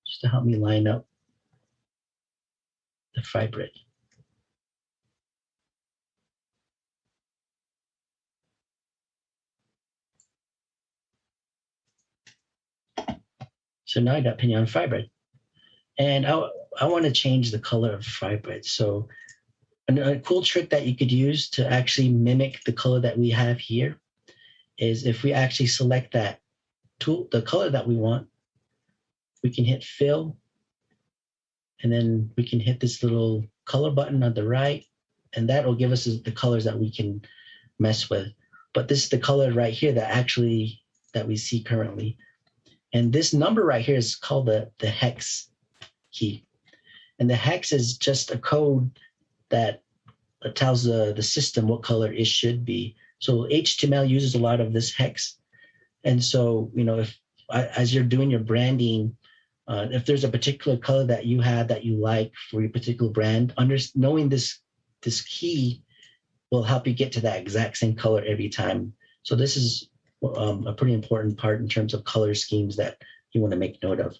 just to help me line up the fibrate. So now I got pinion fibrate. And I want to change the color of fibrate. So a cool trick that you could use to actually mimic the color that we have here is if we actually select that tool, the color that we want, we can hit fill, and then we can hit this little color button on the right, and that will give us the colors that we can mess with. But this is the color right here that we see currently. And this number right here is called the hex key. And the hex is just a code that tells the system what color it should be. So HTML uses a lot of this hex. And so, if as you're doing your branding, if there's a particular color that you have that you like for your particular brand, knowing this key will help you get to that exact same color every time. So this is a pretty important part in terms of color schemes that you want to make note of.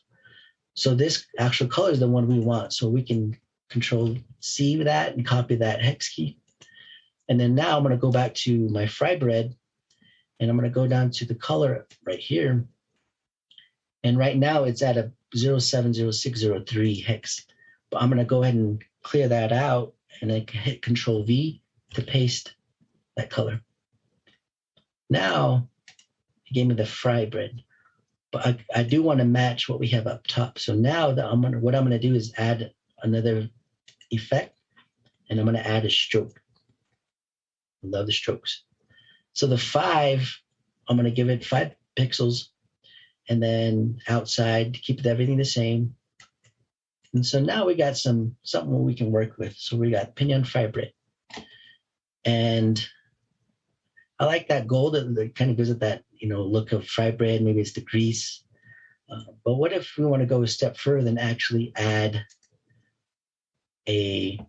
So this actual color is the one we want. So we can Control C that and copy that hex key. And then now I'm going to go back to my fry bread, and I'm going to go down to the color right here. And right now it's at a 070603 hex. But I'm going to go ahead and clear that out, and I can hit Control V to paste that color. Now it gave me the fry bread, but I do want to match what we have up top. So now what I'm going to do is add another effect, and I'm going to add a stroke. I love the strokes. So the 5, I'm going to give it 5 pixels, and then outside to keep everything the same. And so now we got something we can work with. So we got pinion fibrate, and I like that gold. That kind of gives it that look of fry bread. Maybe it's the grease. But what if we want to go a step further and actually add an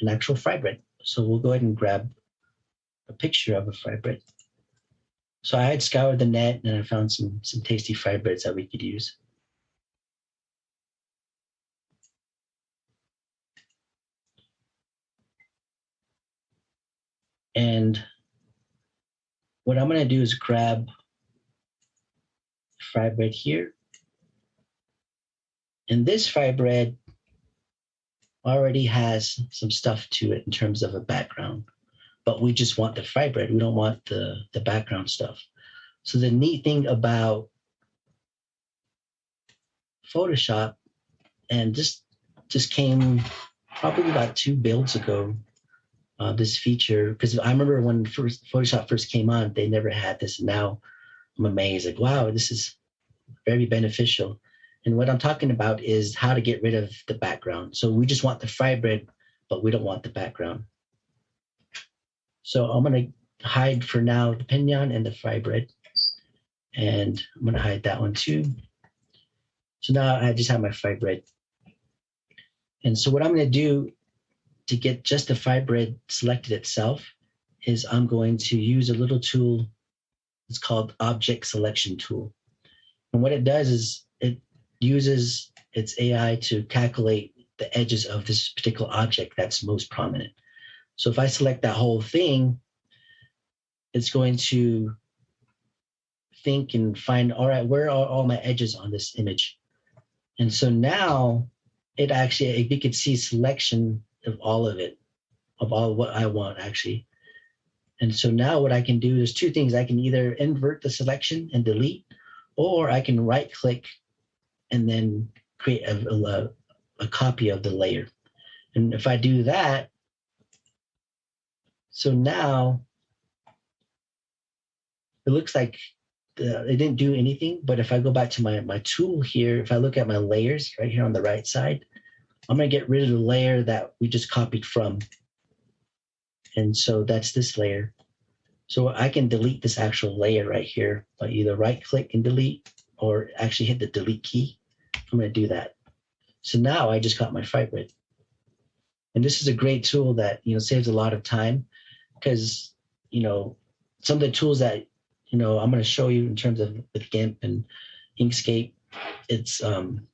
actual fry bread? So we'll go ahead and grab a picture of a fry bread. So I had scoured the net, and I found some tasty fry breads that we could use. And what I'm going to do is grab fry bread here. And this fry bread already has some stuff to it in terms of a background, but we just want the fry bread. We don't want the background stuff. So the neat thing about Photoshop, and this just came probably about 2 builds ago, this feature, because I remember when Photoshop first came on, they never had this. Now I'm amazed, like, wow, this is very beneficial. And what I'm talking about is how to get rid of the background. So we just want the fibrid, but we don't want the background. So I'm going to hide for now the pinion and the fibrid. And I'm going to hide that one too. So now I just have my fibrid. And so what I'm going to do to get just the fibrid selected itself is I'm going to use a little tool. It's called Object Selection Tool. And what it does is it uses its AI to calculate the edges of this particular object that's most prominent. So if I select that whole thing, it's going to think and find, all right, where are all my edges on this image? And so now it actually, we could see selection of all of it, of all what I want actually. And so now what I can do is two things. I can either invert the selection and delete, or I can right click and then create a copy of the layer. And if I do that, so now it looks like it didn't do anything. But if I go back to my tool here, if I look at my layers right here on the right side, I'm going to get rid of the layer that we just copied from. And so that's this layer. So I can delete this actual layer right here by either right click and delete, or actually hit the delete key. I'm going to do that. So now I just got my fibrid. And this is a great tool that, saves a lot of time, because, some of the tools that, I'm going to show you in terms of with GIMP and Inkscape, it's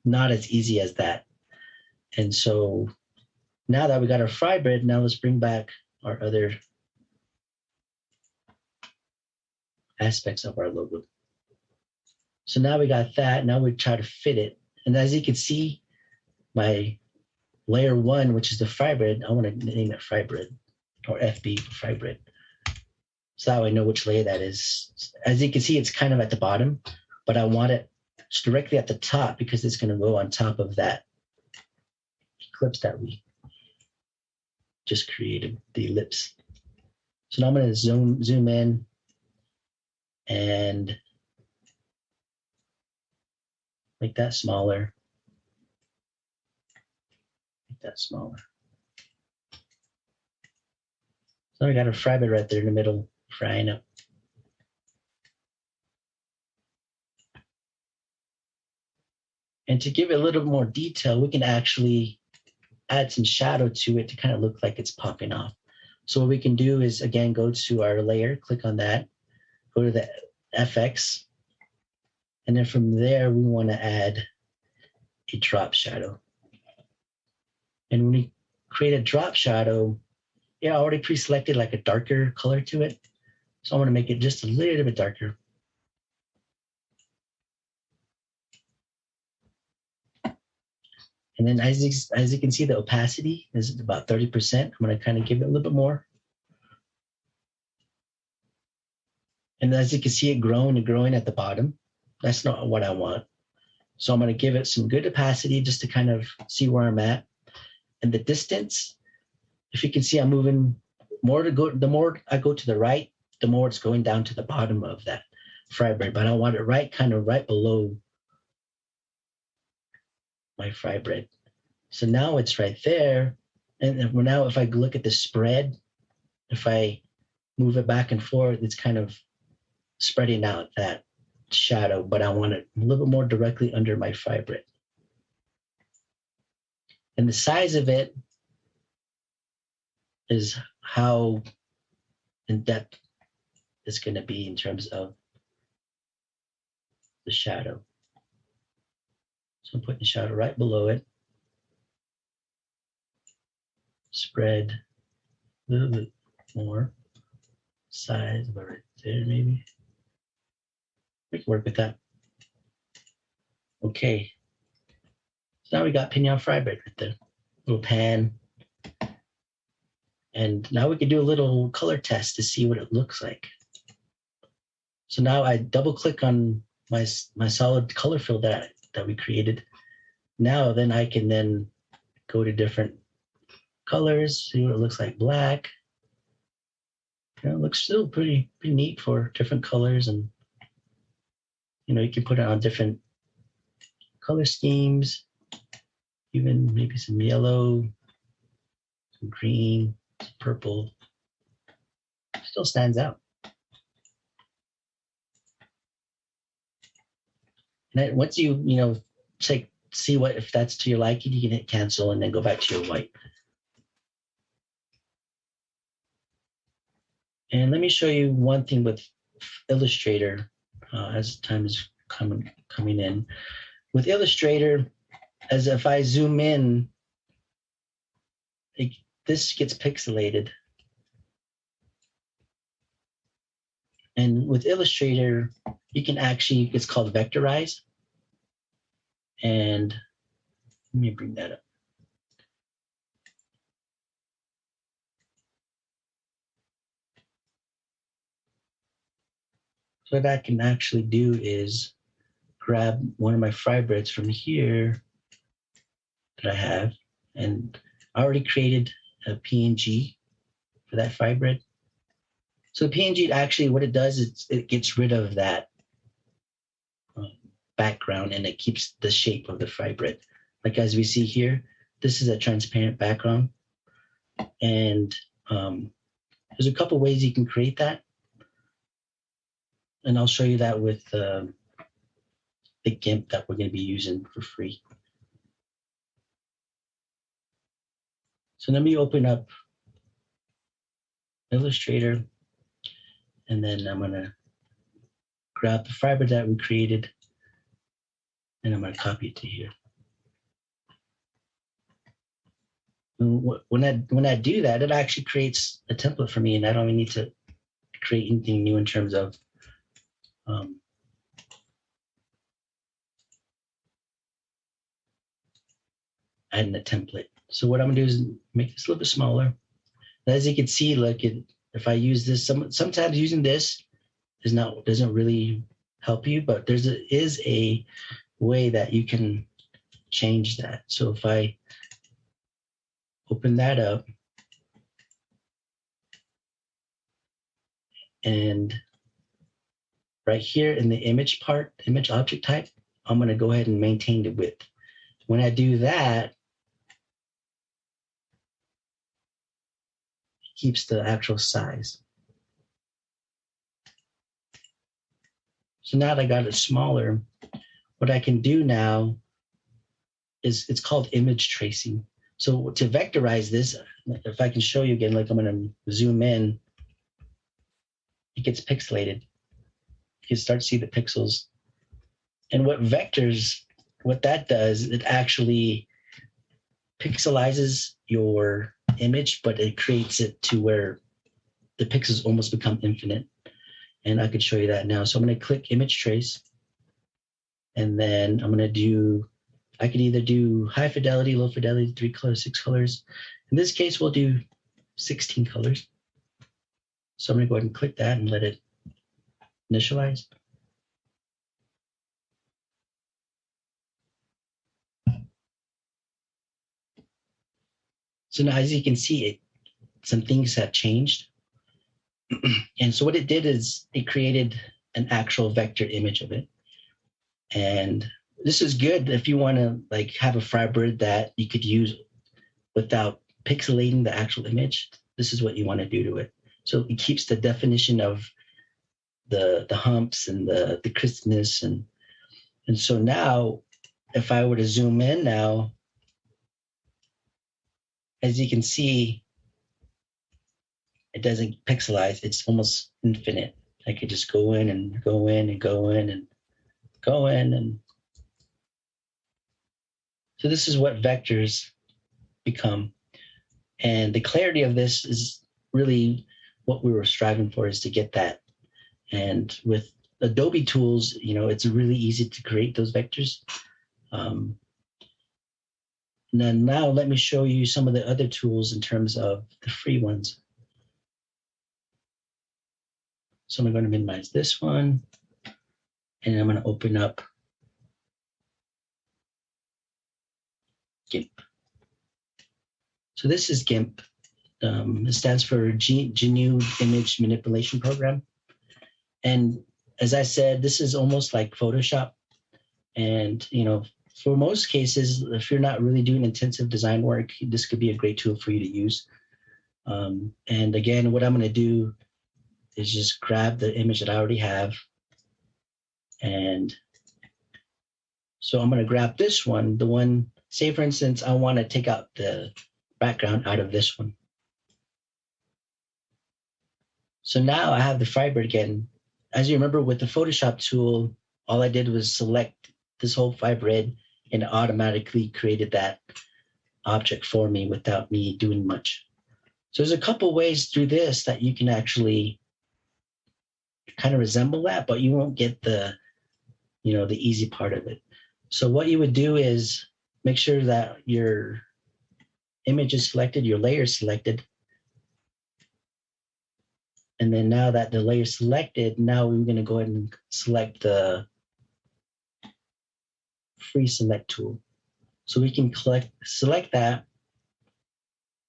not as easy as that. And so now that we got our fibrid, now let's bring back our other aspects of our logo. So now we got that. Now we try to fit it. And as you can see, my layer 1, which is the fibrid, I want to name it fibrid, or FB for fibrid. So that way I know which layer that is. As you can see, it's kind of at the bottom, but I want it directly at the top because it's going to go on top of that ellipse that we just created, the ellipse. So now I'm going to zoom in and make that smaller. Make that smaller. So I got a fibrid right there in the middle, frying up. And to give it a little more detail, we can actually add some shadow to it to kind of look like it's popping off. So what we can do is, again, go to our layer, click on that, go to the FX, and then from there, we want to add a drop shadow. And when we create a drop shadow, I already pre-selected like a darker color to it. So I want to make it just a little bit darker. And then as you can see, the opacity is about 30%. I'm going to kind of give it a little bit more. And as you can see it growing and growing at the bottom, that's not what I want. So I'm going to give it some good opacity just to kind of see where I'm at. And the distance, if you can see, I'm moving more to go. The more I go to the right, the more it's going down to the bottom of that fibrid. But I want it kind of right below my fibrid. So now it's right there. And now if I look at the spread, if I move it back and forth, it's kind of spreading out that shadow, but I want it a little bit more directly under my fibrid. And the size of it is how in depth it's going to be in terms of the shadow. So I'm putting the shadow right below it. Spread a little bit more. Size about right there, maybe. We can work with that. Okay. So now we got pinion fibrid right there. Little pan. And now we can do a little color test to see what it looks like. So now I double click on my solid color fill that we created. Now then I can then go to different colors, see what it looks like. Black, It looks still pretty neat for different colors, and you can put it on different color schemes, even maybe some yellow, some green, some purple. Still stands out. And then once you see what if that's to your liking, you can hit cancel and then go back to your white. And let me show you one thing with Illustrator as time is coming in. With Illustrator, as if I zoom in, this gets pixelated. And with Illustrator, you can actually, it's called vectorize. And let me bring that up. So what I can actually do is grab one of my fibrils from here that I have, and I already created a PNG for that fibrid. So the PNG actually, what it does is it gets rid of that background and it keeps the shape of the fibrid. Like as we see here, this is a transparent background. And there's a couple ways you can create that. And I'll show you that with the GIMP that we're going to be using for free. So let me open up Illustrator, and then I'm going to grab the fiber that we created, and I'm going to copy it to here. And when I do that, it actually creates a template for me, and I don't even need to create anything new in terms of adding a template. So what I'm gonna do is make this a little bit smaller. And as you can see, look, if I use this, sometimes using this doesn't really help you, but there is a way that you can change that. So if I open that up, and right here in the image part, image object type, I'm going to go ahead and maintain the width. When I do that, it keeps the actual size. So now that I got it smaller, what I can do now is it's called image tracing. So to vectorize this, if I can show you again, like I'm going to zoom in, it gets pixelated. You can start to see the pixels. And what that does, it actually pixelizes your image, but it creates it to where the pixels almost become infinite. And I could show you that now. So I'm going to click image trace. And then I'm going to I could either do high fidelity, low fidelity, 3 colors, 6 colors. In this case, we'll do 16 colors. So I'm going to go ahead and click that and let it initialize. So now, as you can see, some things have changed. And so what it did is it created an actual vector image of it. And this is good if you want to have a fibrid that you could use without pixelating the actual image. This is what you want to do to it. So it keeps the definition of the humps and the crispness. And so now, if I were to zoom in now, as you can see, it doesn't pixelize. It's almost infinite. I could just go in and go in and go in and go in. And so this is what vectors become. And the clarity of this is really what we were striving for, is to get that. And with Adobe tools, it's really easy to create those vectors. And then now let me show you some of the other tools in terms of the free ones. So I'm going to minimize this one, and I'm going to open up GIMP. So this is GIMP. It stands for GNU Image Manipulation Program. And as I said, this is almost like Photoshop. And, for most cases, if you're not really doing intensive design work, this could be a great tool for you to use. And again, what I'm going to do is just grab the image that I already have. And so I'm going to grab this one, the one, say for instance, I want to take out the background out of this one. So now I have the fiber again. As you remember with the Photoshop tool, all I did was select this whole fiber and it automatically created that object for me without me doing much. So there's a couple ways through this that you can actually kind of resemble that, but you won't get the easy part of it. So what you would do is make sure that your image is selected, your layer is selected. And then now that the layer is selected, now we're going to go ahead and select the free select tool. So we can select that.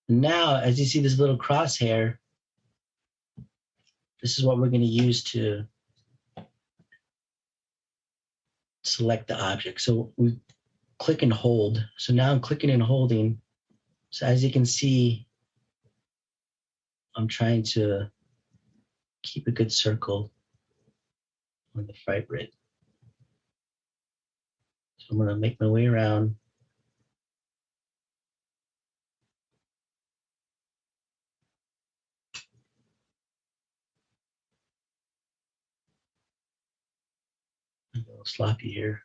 Now, as you see this little crosshair, this is what we're going to use to select the object. So we click and hold. So now I'm clicking and holding. So as you can see, I'm trying to keep a good circle on the fiber. So I'm going to make my way around. A little sloppy here.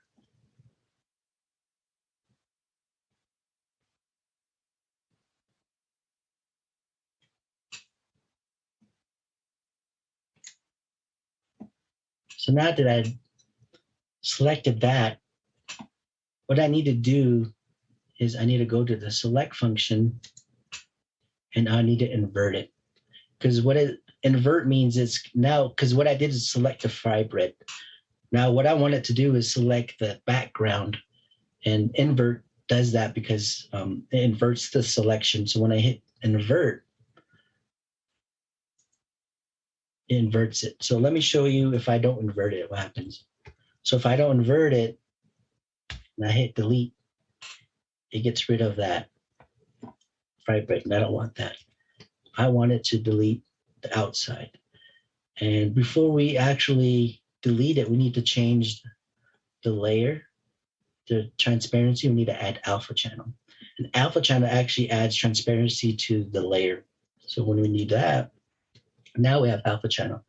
So now that I've selected that, what I need to do is I need to go to the select function and I need to invert it. Because what invert means is now, because what I did is select the fiber. Now what I want it to do is select the background, and invert does that because it inverts the selection. So when I hit invert, it inverts it. So let me show you if I don't invert it, what happens. So if I don't invert it and I hit delete, it gets rid of that fiber, and I don't want that. I want it to delete the outside. And before we actually delete it, we need to change the layer, the transparency. We need to add alpha channel. And alpha channel actually adds transparency to the layer. So when we need that, now we have alpha channel.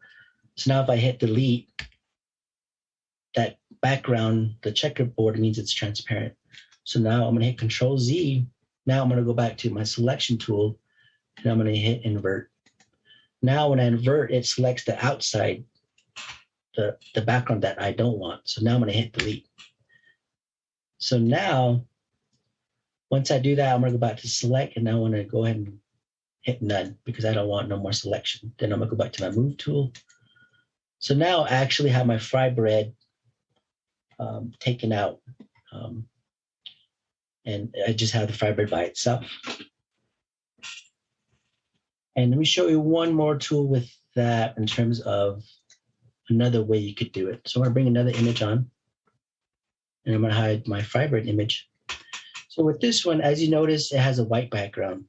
So now if I hit delete, that background, the checkerboard means it's transparent. So now I'm going to hit Control Z. Now I'm going to go back to my selection tool and I'm going to hit invert. Now when I invert, it selects the outside, the background that I don't want. So now I'm going to hit delete. So now, once I do that, I'm going to go back to select, and now I want to go ahead and hit none because I don't want no more selection. Then I'm going to go back to my move tool. So now I actually have my fiber taken out. And I just have the fiber by itself. And let me show you one more tool with that in terms of another way you could do it. So I'm going to bring another image on, and I'm going to hide my fiber image. So with this one, as you notice, it has a white background.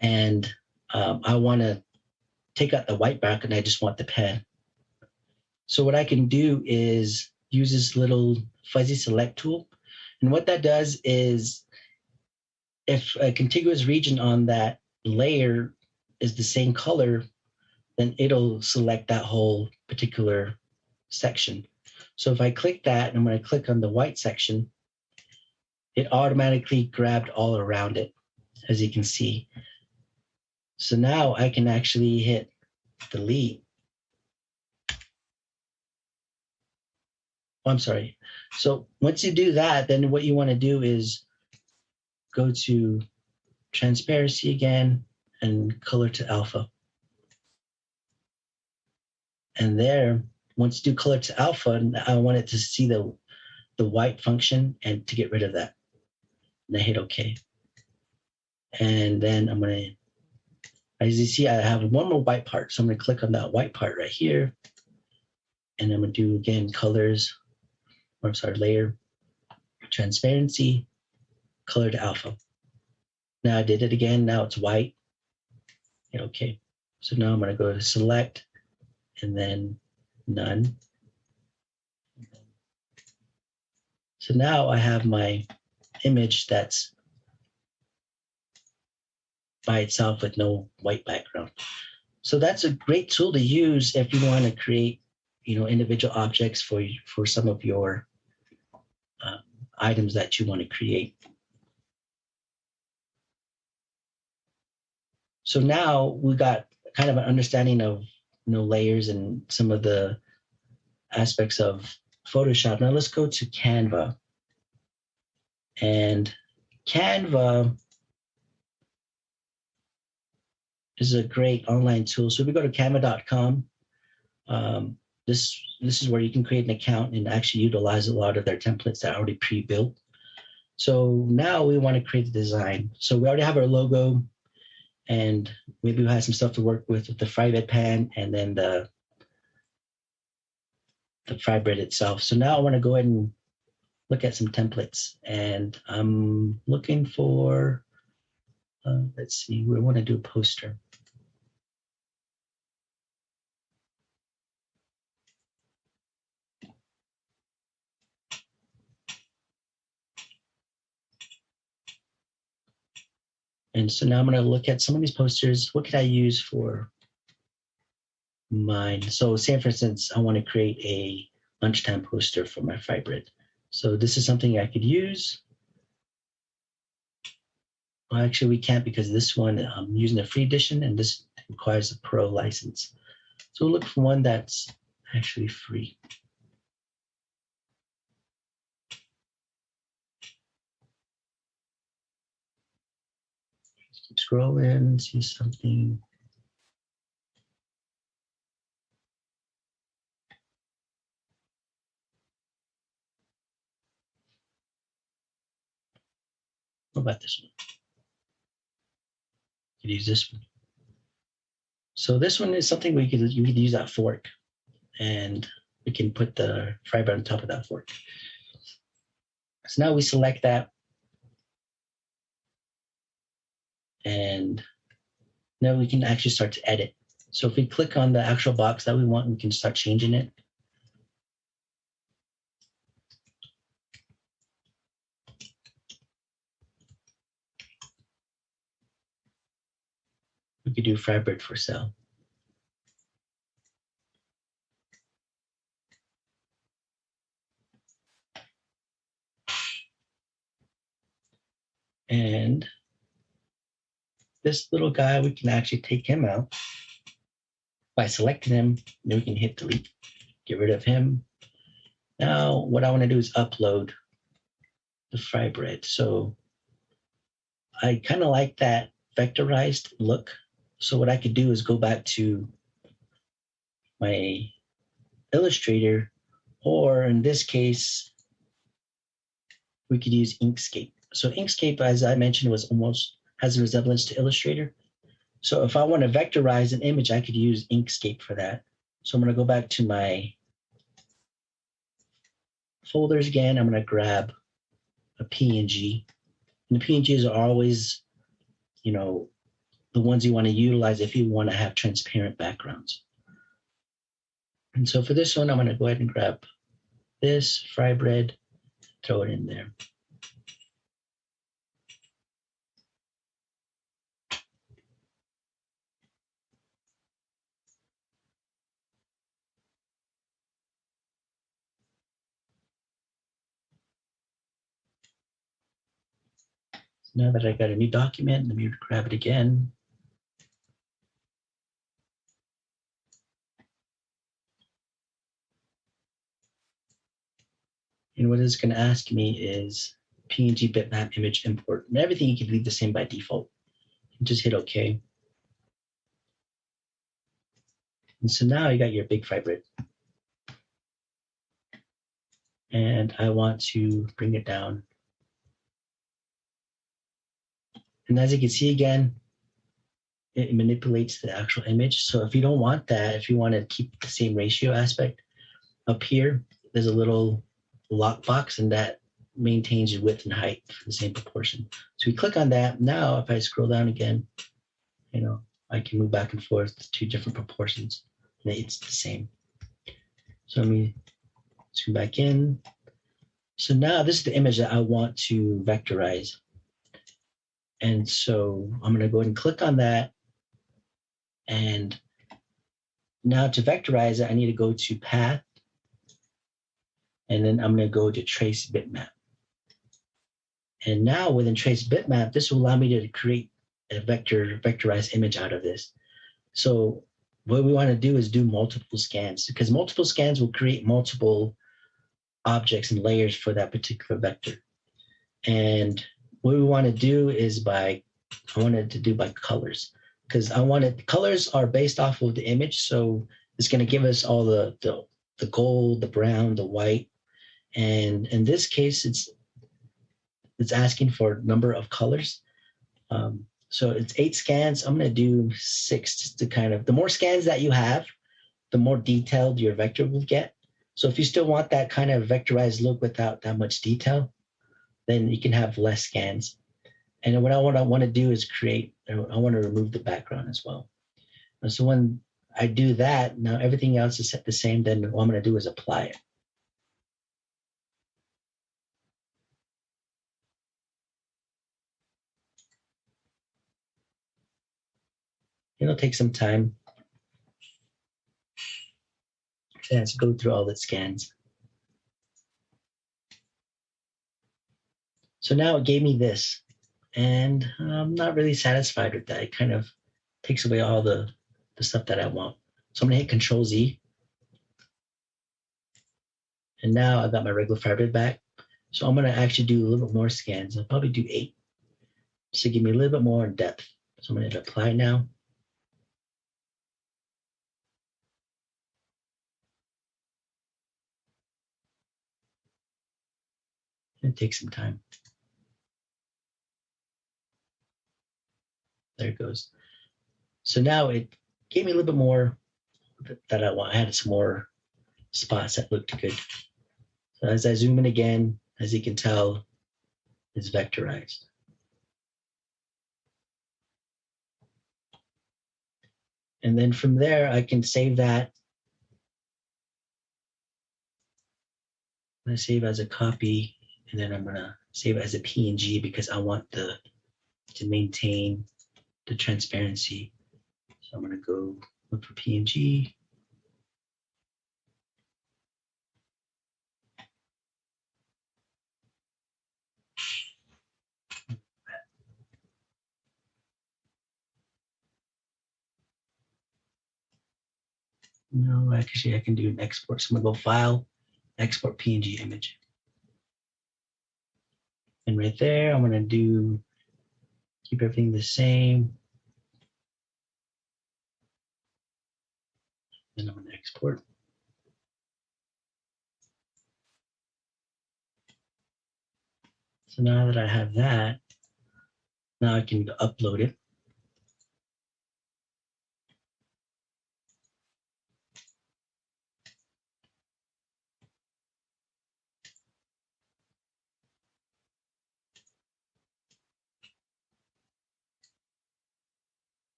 And I want to take out the white background. I just want the pen. So what I can do is use this little fuzzy select tool. And what that does is if a contiguous region on that layer is the same color, then it'll select that whole particular section. So if I click that, and I'm going to click on the white section, it automatically grabbed all around it, as you can see. So now I can actually hit delete. Oh, I'm sorry. So once you do that, then what you want to do is go to transparency again and color to alpha. And there, once you do color to alpha, I want it to see the white function and to get rid of that. And I hit OK. And then I'm going to As you see, I have one more white part. So I'm going to click on that white part right here. And I'm going to do, again, colors, or I'm sorry, layer, transparency, color to alpha. Now I did it again. Now it's white. Hit OK. So now I'm going to go to select and then none. So now I have my image that's by itself with no white background. So that's a great tool to use if you want to create, individual objects for some of your items that you want to create. So now we got kind of an understanding of layers and some of the aspects of Photoshop. Now let's go to Canva. And Canva is a great online tool. So if we go to canva.com, this is where you can create an account and actually utilize a lot of their templates that are already pre-built. So now we want to create a design. So we already have our logo, and maybe we have some stuff to work with the fry bed pan and then the fry bread itself. So now I want to go ahead and look at some templates, and I'm looking for, let's see, we want to do a poster. And so now I'm going to look at some of these posters. What could I use for mine? So say, for instance, I want to create a lunchtime poster for my fry bread. So this is something I could use. Well, actually, we can't, because this one, I'm using a free edition, and this requires a pro license. So we'll look for one that's actually free. Keep scrolling, see something. What about this one? You could use this one. So this one is something you could use that fork, and we can put the fry bread on top of that fork. So now we select that, and now we can actually start to edit. So if we click on the actual box that we want, we can start changing it. We could do fry bread for sale. And this little guy, we can actually take him out by selecting him. Then we can hit delete, get rid of him. Now, what I want to do is upload the fry bread. So I kind of like that vectorized look. So what I could do is go back to my Illustrator, or in this case, we could use Inkscape. So Inkscape, as I mentioned, has a resemblance to Illustrator. So if I want to vectorize an image, I could use Inkscape for that. So I'm going to go back to my folders again. I'm going to grab a PNG. And the PNGs are always, the ones you want to utilize if you want to have transparent backgrounds. And so for this one, I'm going to go ahead and grab this fry bread, throw it in there. Now that I got a new document, let me grab it again. And what it's going to ask me is PNG bitmap image import. And everything you can leave the same by default. And just hit OK. And so now you got your big fry bread. And I want to bring it down. And as you can see again, it manipulates the actual image. So if you don't want that, if you want to keep the same ratio aspect, up here, there's a little lockbox, and that maintains your width and height for the same proportion. So we click on that. Now, if I scroll down again, I can move back and forth to 2 different proportions, and it's the same. So let me zoom back in. So now this is the image that I want to vectorize. And so I'm going to go ahead and click on that. And now to vectorize it, I need to go to Path. And then I'm going to go to Trace Bitmap. And now within Trace Bitmap, this will allow me to create a vectorized image out of this. So what we want to do is do multiple scans, because multiple scans will create multiple objects and layers for that particular vector. And what we want to do is I wanted to do by colors, because colors are based off of the image. So it's going to give us all the gold, the brown, the white. And in this case, it's asking for a number of colors. So it's 8 scans. I'm going to do 6 just to the more scans that you have, the more detailed your vector will get. So if you still want that kind of vectorized look without that much detail, then you can have less scans. And what I want to do is I want to remove the background as well. And so when I do that, now everything else is set the same. Then what I'm going to do is apply it. It'll take some time. It has to go through all the scans. So now it gave me this, and I'm not really satisfied with that. It kind of takes away all the stuff that I want. So I'm gonna hit Control Z. And now I've got my regular firebase back. So I'm gonna actually do a little bit more scans. I'll probably do 8, just to give me a little bit more in depth. So I'm gonna hit Apply now. It takes some time. There it goes. So now it gave me a little bit more that I want. I had some more spots that looked good. So as I zoom in again, as you can tell, it's vectorized. And then from there, I can save that. I'm going to save as a copy, and then I'm going to save it as a PNG because I want to maintain the transparency. So I'm going to go look for PNG. No, actually, I can do an export. So I'm going to go File, Export PNG Image. And right there, I'm going to keep everything the same. Then I'm going to export. So now that I have that, now I can upload it.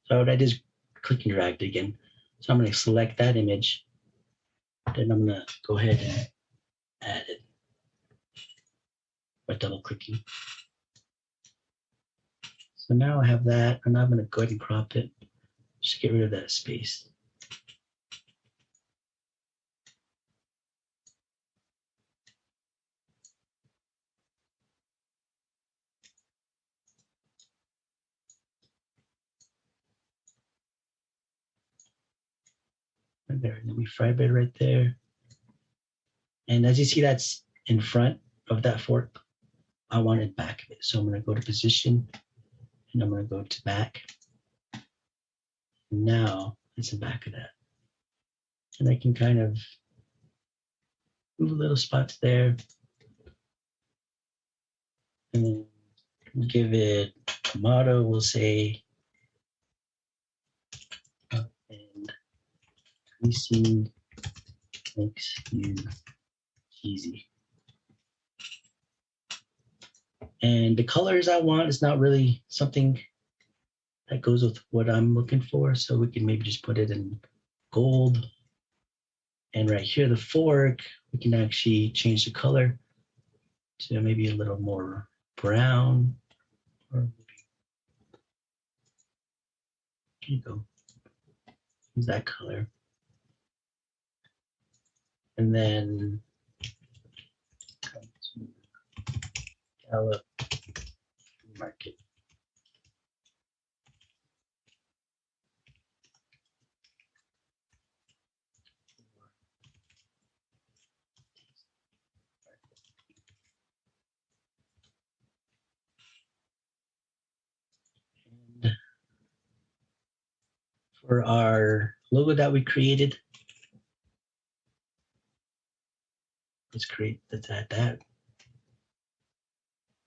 So what I did is click and drag it again. So I'm going to select that image. Then I'm going to go ahead and add it by double clicking. So now I have that, and I'm going to go ahead and crop it. Just get rid of that space. Right there, let me firebase right there. And as you see, that's in front of that fork. I want it back of it. So I'm going to go to position, and I'm going to go to back. And now it's the back of that. And I can kind of move little spots there. And then We'll give it a motto. We'll say, and greasy makes you cheesy. And the colors I want is not really something that goes with what I'm looking for. So we can maybe just put it in gold. And right here, the fork, we can actually change the color to maybe a little more brown. Or here you go. Use that color. And then come to Gallup Market. And for our logo that we created, let's add that.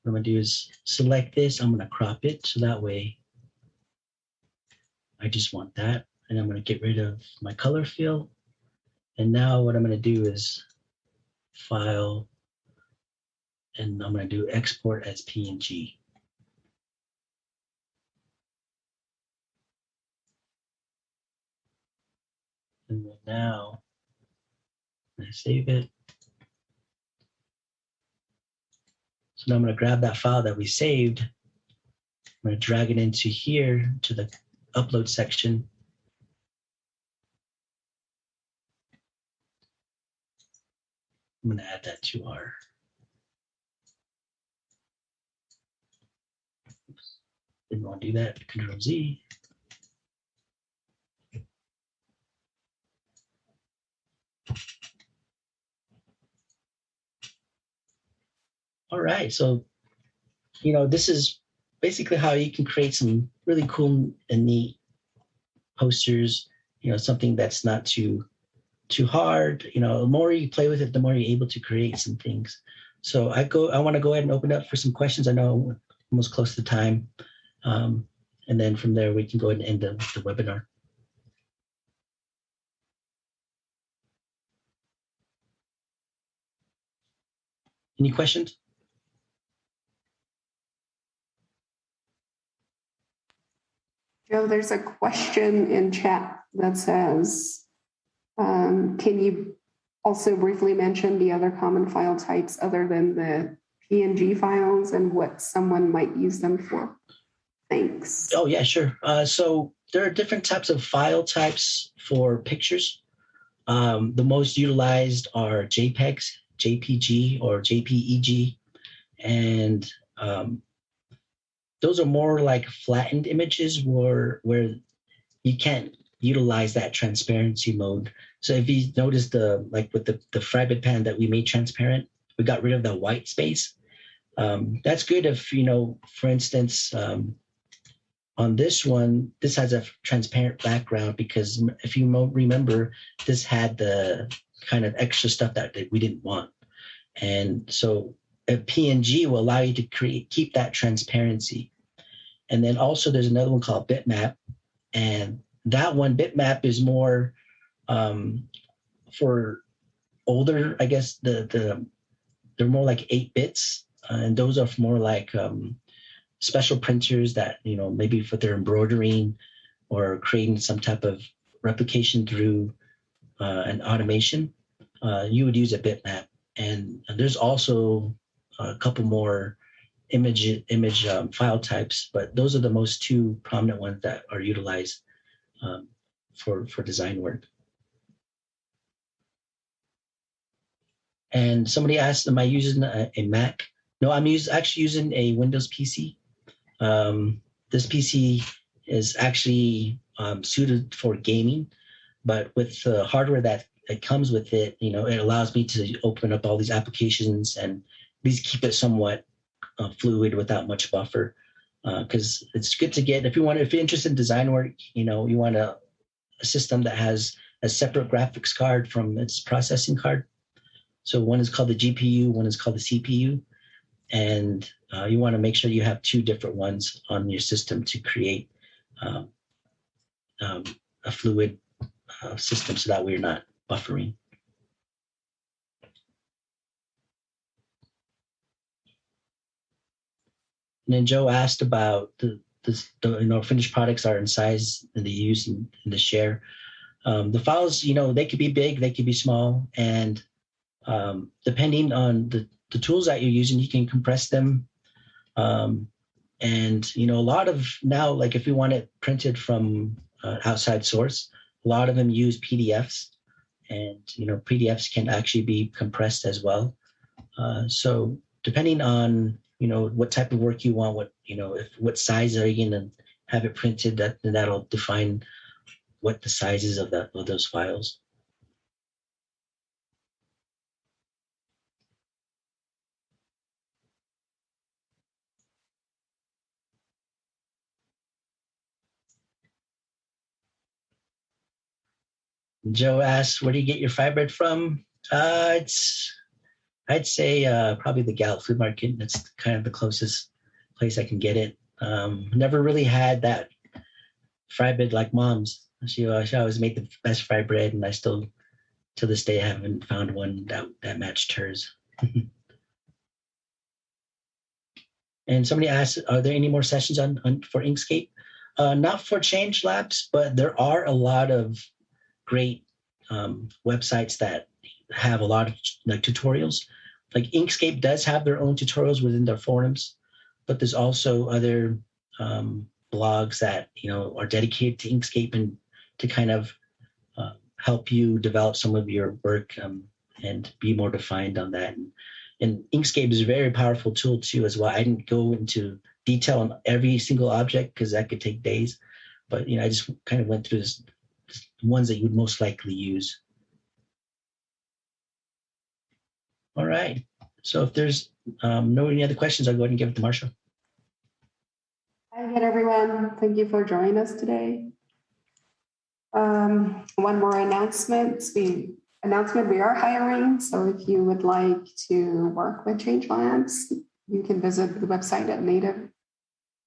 What I'm gonna do is select this. I'm gonna crop it so that way I just want that. And I'm gonna get rid of my color fill. And now what I'm gonna do is File, and I'm gonna do export as PNG. And then now I save it. So now I'm gonna grab that file that we saved. I'm gonna drag it into here to the upload section. I'm gonna add that to our, oops, didn't want to do that, Control Z. All right, so, this is basically how you can create some really cool and neat posters, something that's not too hard. The more you play with it, the more you're able to create some things. So I want to go ahead and open up for some questions. I know we're almost close to time. And then from there, we can go ahead and end the webinar. Any questions? Joe, there's a question in chat that says, can you also briefly mention the other common file types other than the PNG files and what someone might use them for? Thanks. Oh, yeah, sure. So there are different types of file types for pictures. The most utilized are JPEGs, JPG, or JPEG. And those are more like flattened images where you can't utilize that transparency mode. So if you notice with the fragment pan that we made transparent, we got rid of the white space. That's good if, for instance, on this one, this has a transparent background because if you remember, this had the kind of extra stuff that we didn't want. And so a PNG will allow you to keep that transparency. And then also there's another one called bitmap. And that one, bitmap, is more for older, I guess, they're more like 8 bits. And those are more like special printers that, maybe for their embroidering or creating some type of replication through an automation, you would use a bitmap. And there's also a couple more image file types, but those are the most 2 prominent ones that are utilized for design work. And somebody asked, am I using a Mac? No, I'm actually using a Windows PC. This PC is actually suited for gaming, but with the hardware that comes with it, it allows me to open up all these applications and at least keep it somewhat fluid without much buffer. Because it's good to get, if you're interested in design work, you want a system that has a separate graphics card from its processing card. So one is called the GPU, one is called the CPU. and you want to make sure you have 2 different ones on your system to create um, a fluid system so that we're not buffering. And then Joe asked about the finished products are in size and they use in the share. The files, they could be big, they could be small, and depending on the tools that you're using, you can compress them. And a lot of now, like if we want it printed from outside source, a lot of them use PDFs, and PDFs can actually be compressed as well. So depending on what type of work you want, what size are you going to have it printed, that'll define what the sizes of those files. Joe asks, where do you get your fibroid from? I'd say probably the Gallup Food Market. That's kind of the closest place I can get it. Never really had that fry bread like mom's. She always made the best fry bread, and I still, to this day, haven't found one that matched hers. And somebody asked, are there any more sessions for Inkscape? Not for Change Labs, but there are a lot of great websites that have a lot of tutorials. Like Inkscape does have their own tutorials within their forums, but there's also other blogs that are dedicated to Inkscape and to kind of help you develop some of your work and be more defined on that. And Inkscape is a very powerful tool too as well. I didn't go into detail on every single object because that could take days, but I just kind of went through the ones that you would most likely use. All right. So if there's no any other questions, I'll go ahead and give it to Marsha. Hi again, everyone. Thank you for joining us today. One more announcement. We are hiring. So if you would like to work with Change Labs, you can visit the website at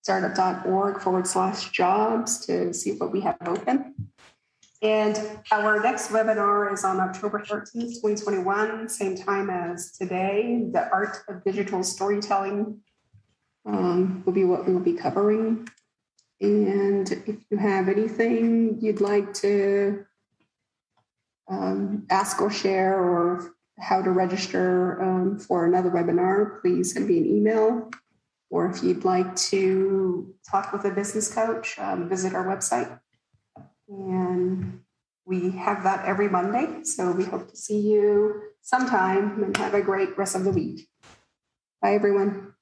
nativestartup.org/jobs to see what we have open. And our next webinar is on October 13th, 2021, same time as today. The art of digital storytelling will be what we will be covering. And if you have anything you'd like to ask or share, or how to register for another webinar, please send me an email. Or if you'd like to talk with a business coach, visit our website. And we have that every Monday. So we hope to see you sometime, and have a great rest of the week. Bye, everyone.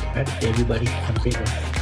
All right, everybody. Have a great one.